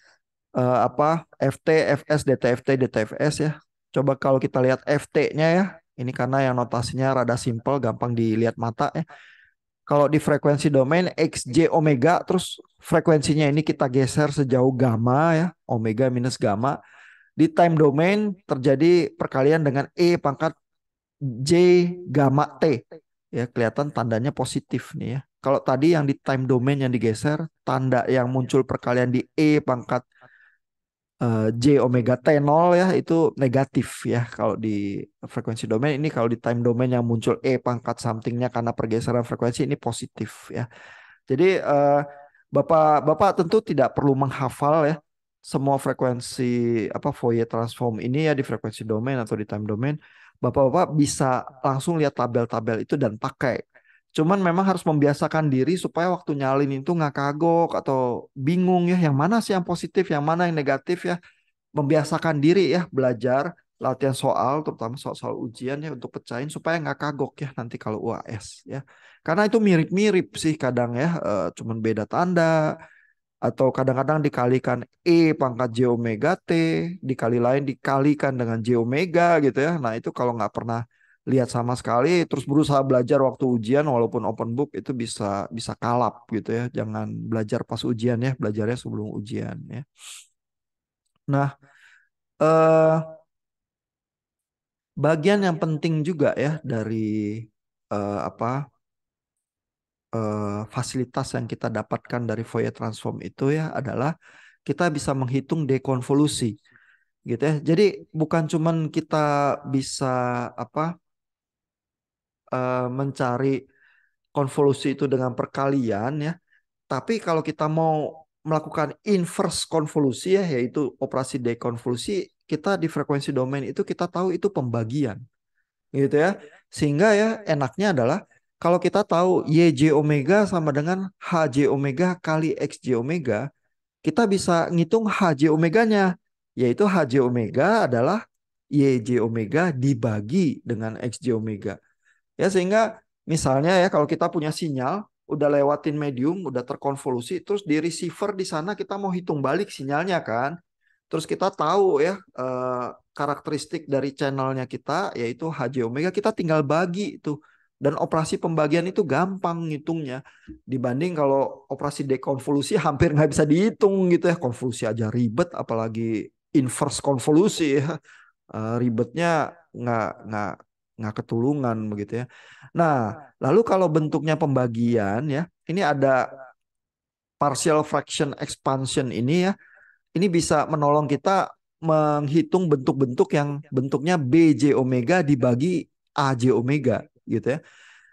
apa FT, FS, DTFT, DTFS ya. Coba kalau kita lihat FT-nya ya. Ini karena yang notasinya rada simpel, gampang dilihat mata ya. Kalau di frekuensi domain XJ omega, terus frekuensinya ini kita geser sejauh gamma ya, omega minus gamma. Di time domain terjadi perkalian dengan E pangkat J gamma T. Ya, kelihatan tandanya positif nih ya. Kalau tadi yang di time domain yang digeser, tanda yang muncul perkalian di E pangkat J omega T0 ya itu negatif ya kalau di frekuensi domain. Ini kalau di time domain yang muncul E pangkat somethingnya karena pergeseran frekuensi ini positif ya. Jadi Bapak tentu tidak perlu menghafal ya semua frekuensi apa Fourier transform ini ya di frekuensi domain atau di time domain. Bapak-bapak bisa langsung lihat tabel-tabel itu dan pakai. Cuman memang harus membiasakan diri supaya waktu nyalin itu nggak kagok atau bingung ya yang mana sih yang positif, yang mana yang negatif ya. Membiasakan diri ya belajar latihan soal terutama soal-soal ujian ya untuk pecahin supaya nggak kagok ya nanti kalau UAS ya. Karena itu mirip-mirip sih kadang ya, cuman beda tanda atau kadang-kadang dikalikan E pangkat J omega T, dikali lain dikalikan dengan J omega gitu ya. Nah itu kalau nggak pernah lihat sama sekali terus berusaha belajar waktu ujian walaupun open book itu bisa bisa kalap gitu ya. Jangan belajar pas ujian ya, belajarnya sebelum ujian ya. Nah, bagian yang penting juga ya dari apa fasilitas yang kita dapatkan dari Fourier transform itu ya adalah kita bisa menghitung dekonvolusi gitu ya. Jadi bukan cuman kita bisa apa mencari konvolusi itu dengan perkalian ya, tapi kalau kita mau melakukan inverse konvolusi ya, yaitu operasi dekonvolusi, kita di frekuensi domain itu kita tahu itu pembagian gitu ya. Sehingga ya enaknya adalah kalau kita tahu YJ omega sama dengan HJ omega kali XJ omega, kita bisa ngitung HJ omeganya, yaitu HJ omega adalah YJ omega dibagi dengan XJ omega. Ya sehingga misalnya ya kalau kita punya sinyal udah lewatin medium, udah terkonvolusi, terus di receiver di sana kita mau hitung balik sinyalnya kan. Terus kita tahu ya karakteristik dari channelnya kita yaitu HJ omega, kita tinggal bagi itu. Dan operasi pembagian itu gampang ngitungnya dibanding kalau operasi dekonvolusi hampir nggak bisa dihitung gitu ya. Konvolusi aja ribet, apalagi inverse konvolusi ya. Ribetnya nggak nggak ketulungan begitu ya. Nah, lalu kalau bentuknya pembagian ya, ini ada partial fraction expansion ini ya, ini bisa menolong kita menghitung bentuk-bentuk yang bentuknya BJ omega dibagi AJ omega gitu ya.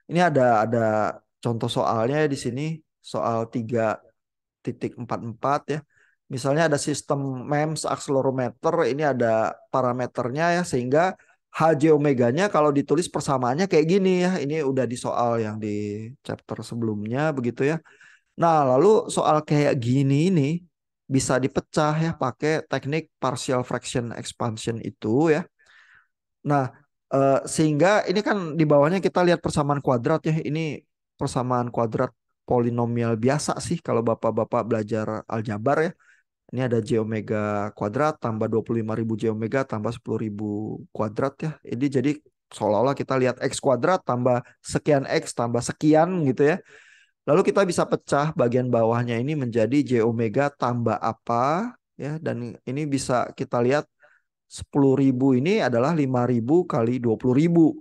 Ini ada contoh soalnya di sini, soal 3.44 ya. Misalnya ada sistem MEMS accelerometer, ini ada parameternya ya, sehingga HJ omeganya kalau ditulis persamaannya kayak gini ya. Ini udah di soal yang di chapter sebelumnya begitu ya. Nah, lalu soal kayak gini ini bisa dipecah ya pakai teknik partial fraction expansion itu ya. Nah, sehingga ini kan di bawahnya kita lihat persamaan kuadrat ya. Ini persamaan kuadrat polinomial biasa sih kalau Bapak-bapak belajar aljabar ya. Ini ada J omega kuadrat tambah 25.000 J omega tambah 10.000 kuadrat ya. Ini jadi seolah-olah kita lihat X kuadrat tambah sekian X tambah sekian gitu ya. Lalu kita bisa pecah bagian bawahnya ini menjadi J omega tambah apa ya. Dan ini bisa kita lihat 10.000 ini adalah 5.000 kali 20.000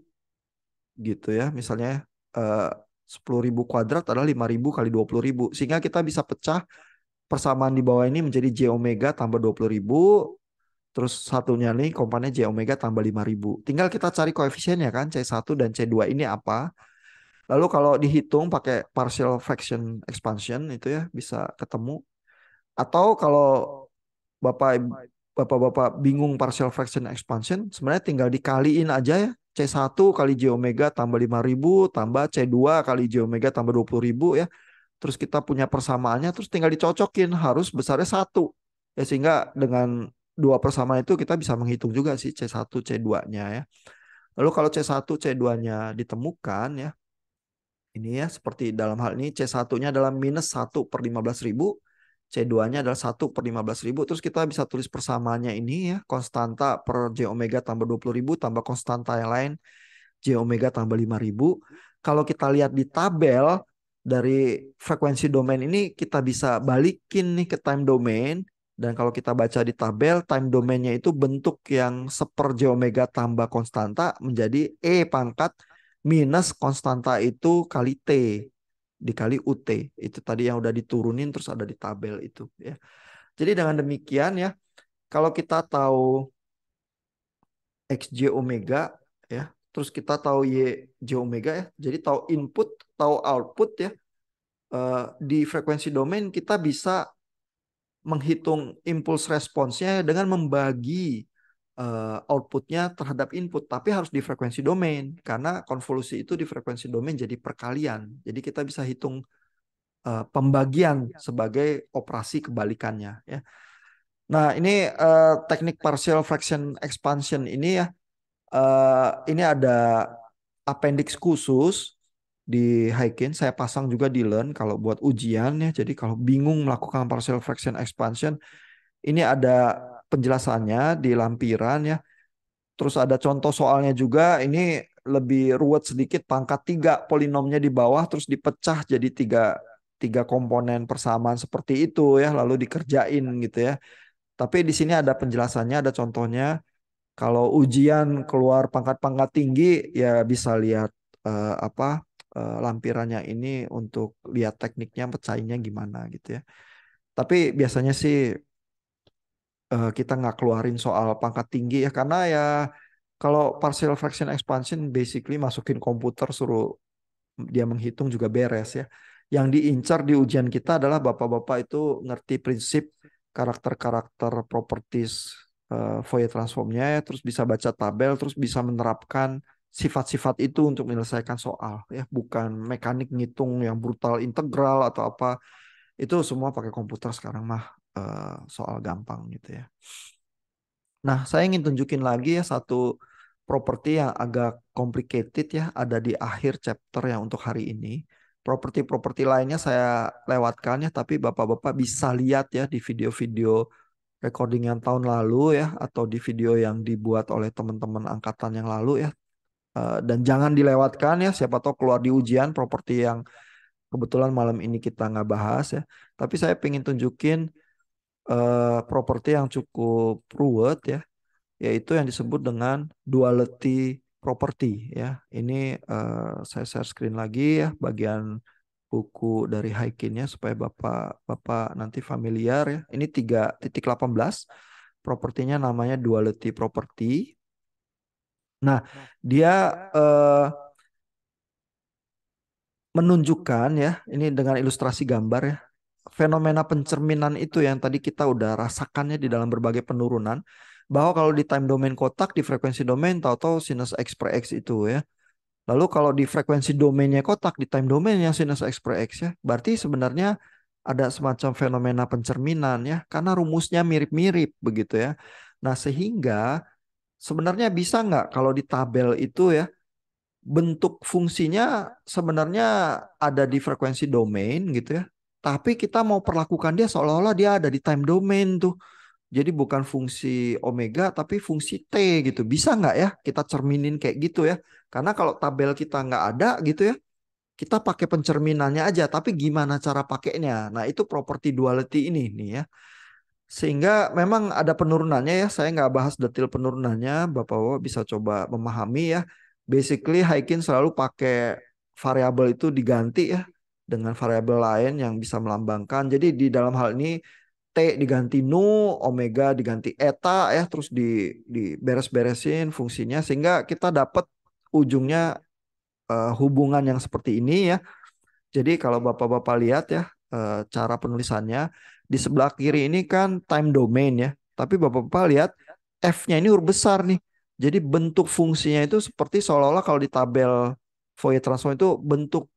gitu ya. Misalnya eh, 10.000 kuadrat adalah 5.000 kali 20.000. Sehingga kita bisa pecah persamaan di bawah ini menjadi J omega tambah 20.000. Terus satunya nih komponennya J omega tambah 5.000. Tinggal kita cari koefisiennya kan, C1 dan C2 ini apa. Lalu kalau dihitung pakai partial fraction expansion itu ya bisa ketemu. Atau kalau Bapak Bapak-bapak bingung partial fraction expansion, sebenarnya tinggal dikaliin aja ya. C1 kali J omega tambah 5.000 tambah C2 kali J omega tambah 20.000 ya. Terus kita punya persamaannya, terus tinggal dicocokin harus besarnya 1. Ya sehingga dengan dua persamaan itu kita bisa menghitung juga sih C1 C2-nya ya. Lalu kalau C1 C2-nya ditemukan ya, ini ya seperti dalam hal ini C1-nya adalah minus 1/15.000, C2-nya adalah 1/15.000. Terus kita bisa tulis persamaannya ini ya, konstanta per J omega tambah 20.000 tambah konstanta yang lain J omega tambah 5.000. Kalau kita lihat di tabel dari frekuensi domain ini kita bisa balikin nih ke time domain. Dan kalau kita baca di tabel, time domainnya itu bentuk yang seper J omega tambah konstanta menjadi E pangkat minus konstanta itu kali T dikali UT. Itu tadi yang udah diturunin terus ada di tabel itu ya. Jadi dengan demikian ya, kalau kita tahu XJ omega ya, terus kita tahu YJ omega ya, jadi tahu input, tahu output ya, di frekuensi domain kita bisa menghitung impuls responsnya dengan membagi outputnya terhadap input, tapi harus di frekuensi domain karena konvolusi itu di frekuensi domain jadi perkalian. Jadi kita bisa hitung pembagian sebagai operasi kebalikannya ya. Nah, ini teknik partial fraction expansion ini ya, ini ada appendix khusus di Heikin. Saya pasang juga di Learn kalau buat ujian ya. Jadi kalau bingung melakukan partial fraction expansion, ini ada penjelasannya di lampiran ya. Terus ada contoh soalnya juga. Ini lebih ruwet sedikit. Pangkat 3 polinomnya di bawah terus dipecah jadi tiga komponen persamaan seperti itu ya. Lalu dikerjain gitu ya. Tapi di sini ada penjelasannya, ada contohnya. Kalau ujian keluar pangkat-pangkat tinggi ya bisa lihat apa lampirannya ini untuk lihat tekniknya pecahinnya gimana gitu ya. Tapi biasanya sih kita nggak keluarin soal pangkat tinggi ya karena ya kalau partial fraction expansion basically masukin komputer suruh dia menghitung juga beres ya. Yang diincar di ujian kita adalah bapak-bapak itu ngerti prinsip karakter-karakter properties Fourier transformnya ya, terus bisa baca tabel, terus bisa menerapkan sifat-sifat itu untuk menyelesaikan soal ya, bukan mekanik ngitung yang brutal integral atau apa. Itu semua pakai komputer sekarang mah soal gampang gitu ya. Nah, saya ingin tunjukin lagi ya satu properti yang agak complicated ya, ada di akhir chapter yang untuk hari ini. Properti-properti lainnya saya lewatkan ya, tapi Bapak-Bapak bisa lihat ya di video-video recording yang tahun lalu ya, atau di video yang dibuat oleh teman-teman angkatan yang lalu ya. Dan jangan dilewatkan ya, siapa tahu keluar di ujian properti yang kebetulan malam ini kita nggak bahas ya. Tapi saya pengen tunjukin properti yang cukup ruwet ya, yaitu yang disebut dengan duality property ya. Ini saya share screen lagi ya bagian buku dari Haikin-nya supaya Bapak nanti familiar ya. Ini 3.18 propertinya namanya duality property. Nah, dia eh, menunjukkan ya, ini dengan ilustrasi gambar ya, fenomena pencerminan itu yang tadi kita udah rasakannya di dalam berbagai penurunan, bahwa kalau di time domain kotak, di frekuensi domain, tahu-tahu sinus X per X itu ya. Lalu kalau di frekuensi domainnya kotak, di time domainnya sinus X per X ya, berarti sebenarnya ada semacam fenomena pencerminan ya, karena rumusnya mirip-mirip begitu ya. Nah sehingga sebenarnya bisa nggak kalau di tabel itu ya, bentuk fungsinya sebenarnya ada di frekuensi domain gitu ya. Tapi kita mau perlakukan dia seolah-olah dia ada di time domain tuh. Jadi bukan fungsi omega tapi fungsi T gitu. Bisa nggak ya kita cerminin kayak gitu ya? Karena kalau tabel kita nggak ada gitu ya, kita pakai pencerminannya aja. Tapi gimana cara pakainya? Nah itu properti duality ini nih ya. Sehingga memang ada penurunannya ya. Saya nggak bahas detail penurunannya. Bapak-bapak bisa coba memahami ya. Basically Haikin selalu pakai variabel itu diganti ya dengan variabel lain yang bisa melambangkan. Jadi di dalam hal ini T diganti nu, omega diganti eta ya, terus di beres-beresin fungsinya sehingga kita dapat ujungnya hubungan yang seperti ini ya. Jadi kalau Bapak-Bapak lihat ya cara penulisannya di sebelah kiri ini kan time domain ya. Tapi Bapak-Bapak lihat F-nya ini huruf besar nih. Jadi bentuk fungsinya itu seperti seolah-olah kalau di tabel Fourier transform itu bentuk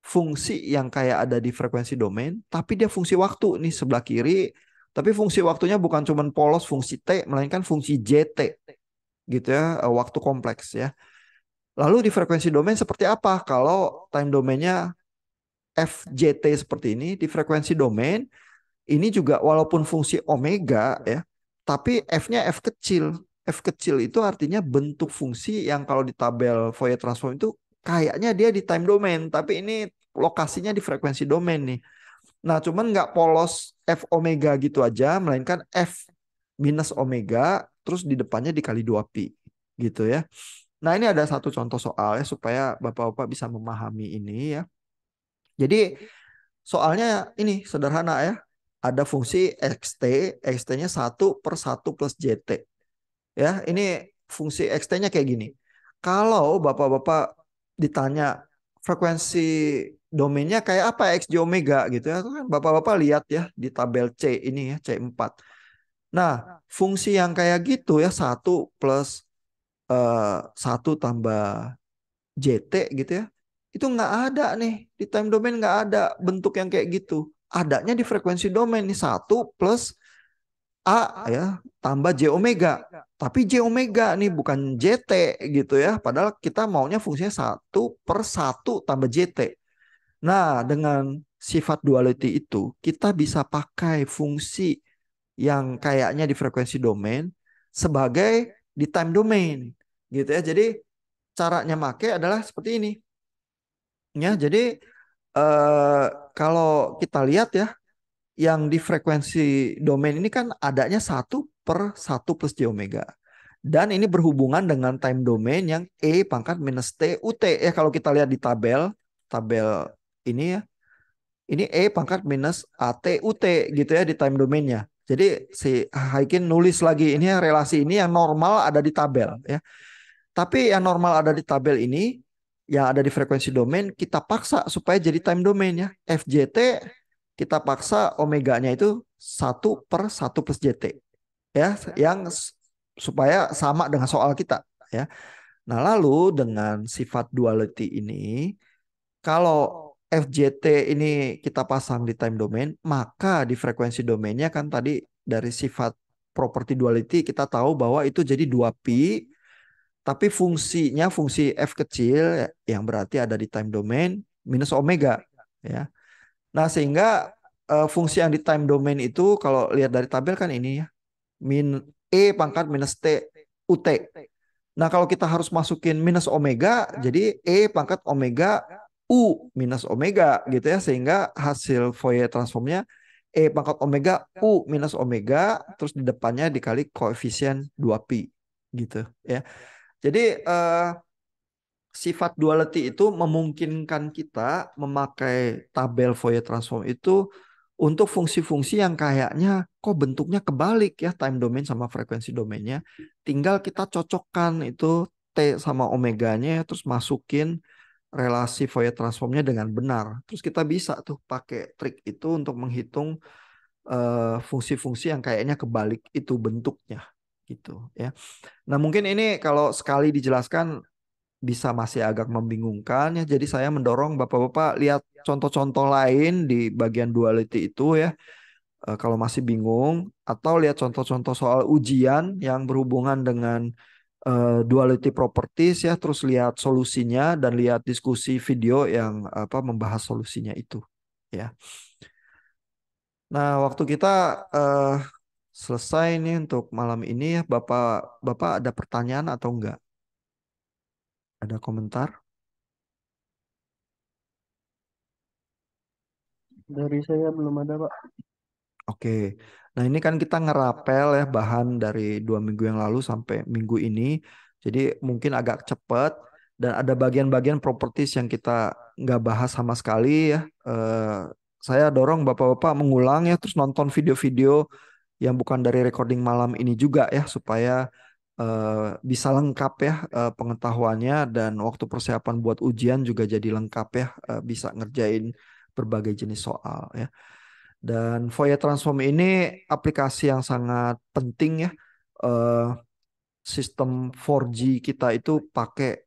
fungsi yang kayak ada di frekuensi domain, tapi dia fungsi waktu nih sebelah kiri. Tapi fungsi waktunya bukan cuma polos fungsi T, melainkan fungsi JT gitu ya, waktu kompleks ya. Lalu di frekuensi domain seperti apa? Kalau time domainnya FJT seperti ini di frekuensi domain ini juga walaupun fungsi omega ya, tapi F-nya F kecil. F kecil itu artinya bentuk fungsi yang kalau di tabel Fourier transform itu kayaknya dia di time domain, tapi ini lokasinya di frekuensi domain nih. Nah, cuman nggak polos F omega gitu aja, melainkan F minus omega, terus di depannya dikali 2pi gitu ya. Nah, ini ada satu contoh soal ya, supaya Bapak-Bapak bisa memahami ini ya. Jadi soalnya ini sederhana ya. Ada fungsi xt, xt-nya 1/1 plus jt. Ya, ini fungsi xt-nya kayak gini. Kalau Bapak-Bapak ditanya frekuensi domainnya kayak apa xj omega gitu ya, kan Bapak-Bapak lihat ya di tabel C ini ya, C4. Nah, fungsi yang kayak gitu ya 1 tambah JT gitu ya. Itu nggak ada nih di time domain, nggak ada bentuk yang kayak gitu. Adanya di frekuensi domain nih 1 plus A ya tambah J omega. Tapi J omega nih bukan JT gitu ya. Padahal kita maunya fungsinya 1/1 tambah JT. Nah dengan sifat duality itu kita bisa pakai fungsi yang kayaknya di frekuensi domain sebagai di time domain gitu ya. Jadi caranya make adalah seperti ini. Ya, jadi eh, kalau kita lihat ya, yang di frekuensi domain ini kan adanya 1/1 plus J omega. Dan ini berhubungan dengan time domain yang E pangkat minus T UT. Ya kalau kita lihat di tabel, tabel ini ya. Ini E pangkat minus AT UT gitu ya di time domainnya. Jadi si Haikin nulis lagi ini relasi ini yang normal ada di tabel ya. Tapi yang normal ada di tabel ini yang ada di frekuensi domain kita paksa supaya jadi time domain ya. FJT kita paksa omeganya itu 1/1 plus JT ya yang supaya sama dengan soal kita ya. Nah, lalu dengan sifat duality ini kalau FJT ini kita pasang di time domain, maka di frekuensi domainnya kan tadi dari sifat property duality kita tahu bahwa itu jadi 2pi, tapi fungsinya fungsi F kecil yang berarti ada di time domain minus omega ya. Nah, sehingga fungsi yang di time domain itu kalau lihat dari tabel kan ini ya, min E pangkat minus T UT. Nah, kalau kita harus masukin minus omega, jadi E pangkat omega U minus omega gitu ya. Sehingga hasil Fourier transformnya E pangkat omega U minus omega, terus di depannya dikali koefisien 2pi gitu ya. Jadi sifat duality itu memungkinkan kita memakai tabel Fourier transform itu untuk fungsi-fungsi yang kayaknya kok bentuknya kebalik ya time domain sama frekuensi domainnya. Tinggal kita cocokkan itu T sama omeganya terus masukin relasi Fourier transformnya dengan benar. Terus kita bisa tuh pakai trik itu untuk menghitung fungsi-fungsi yang kayaknya kebalik itu bentuknya gitu ya. Nah, mungkin ini kalau sekali dijelaskan bisa masih agak membingungkan ya. Jadi saya mendorong Bapak-Bapak lihat contoh-contoh lain di bagian duality itu ya. Kalau masih bingung atau lihat contoh-contoh soal ujian yang berhubungan dengan duality properties ya, terus lihat solusinya dan lihat diskusi video yang apa membahas solusinya itu ya. Nah, waktu kita eh, selesai nih untuk malam ini ya. Bapak ada pertanyaan atau enggak? Ada komentar? Dari saya belum ada, Pak. Oke, nah ini kan kita ngerapel ya bahan dari 2 minggu yang lalu sampai minggu ini. Jadi mungkin agak cepat dan ada bagian-bagian properties yang kita nggak bahas sama sekali ya. Saya dorong Bapak-Bapak mengulang ya, terus nonton video-video yang bukan dari recording malam ini juga ya, supaya bisa lengkap ya pengetahuannya dan waktu persiapan buat ujian juga jadi lengkap ya, bisa ngerjain berbagai jenis soal ya. Dan Fourier transform ini aplikasi yang sangat penting ya. Eh, Sistem 4G kita itu pakai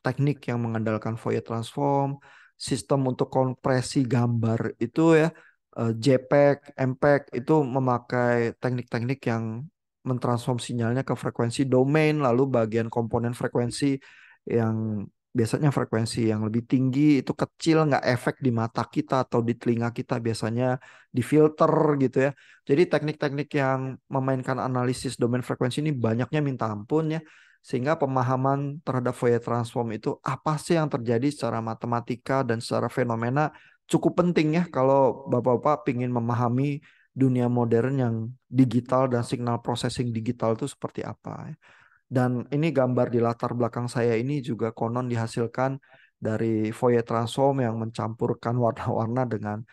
teknik yang mengandalkan Fourier transform. Sistem untuk kompresi gambar itu ya, JPEG, MPEG itu memakai teknik-teknik yang mentransform sinyalnya ke frekuensi domain, lalu bagian komponen frekuensi yang biasanya frekuensi yang lebih tinggi itu kecil nggak efek di mata kita atau di telinga kita, biasanya difilter gitu ya. Jadi teknik-teknik yang memainkan analisis domain frekuensi ini banyaknya minta ampun ya. Sehingga pemahaman terhadap Fourier transform itu apa sih yang terjadi secara matematika dan secara fenomena cukup penting ya kalau Bapak-Bapak ingin memahami dunia modern yang digital dan signal processing digital itu seperti apa ya. Dan ini gambar di latar belakang saya ini juga konon dihasilkan dari Fourier transform yang mencampurkan warna-warna dengan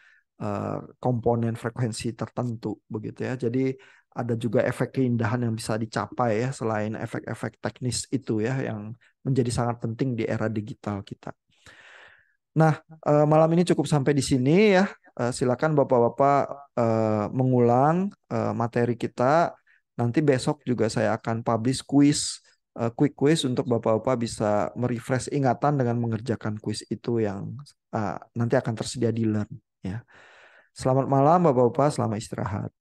komponen frekuensi tertentu begitu ya. Jadi ada juga efek keindahan yang bisa dicapai ya selain efek-efek teknis itu ya yang menjadi sangat penting di era digital kita. Nah, malam ini cukup sampai di sini ya. Silakan Bapak-Bapak mengulang materi kita. Nanti besok juga saya akan publish quick quiz untuk Bapak-Bapak bisa merefresh ingatan dengan mengerjakan quiz itu yang nanti akan tersedia di Learn ya. Selamat malam Bapak-Bapak, selamat istirahat.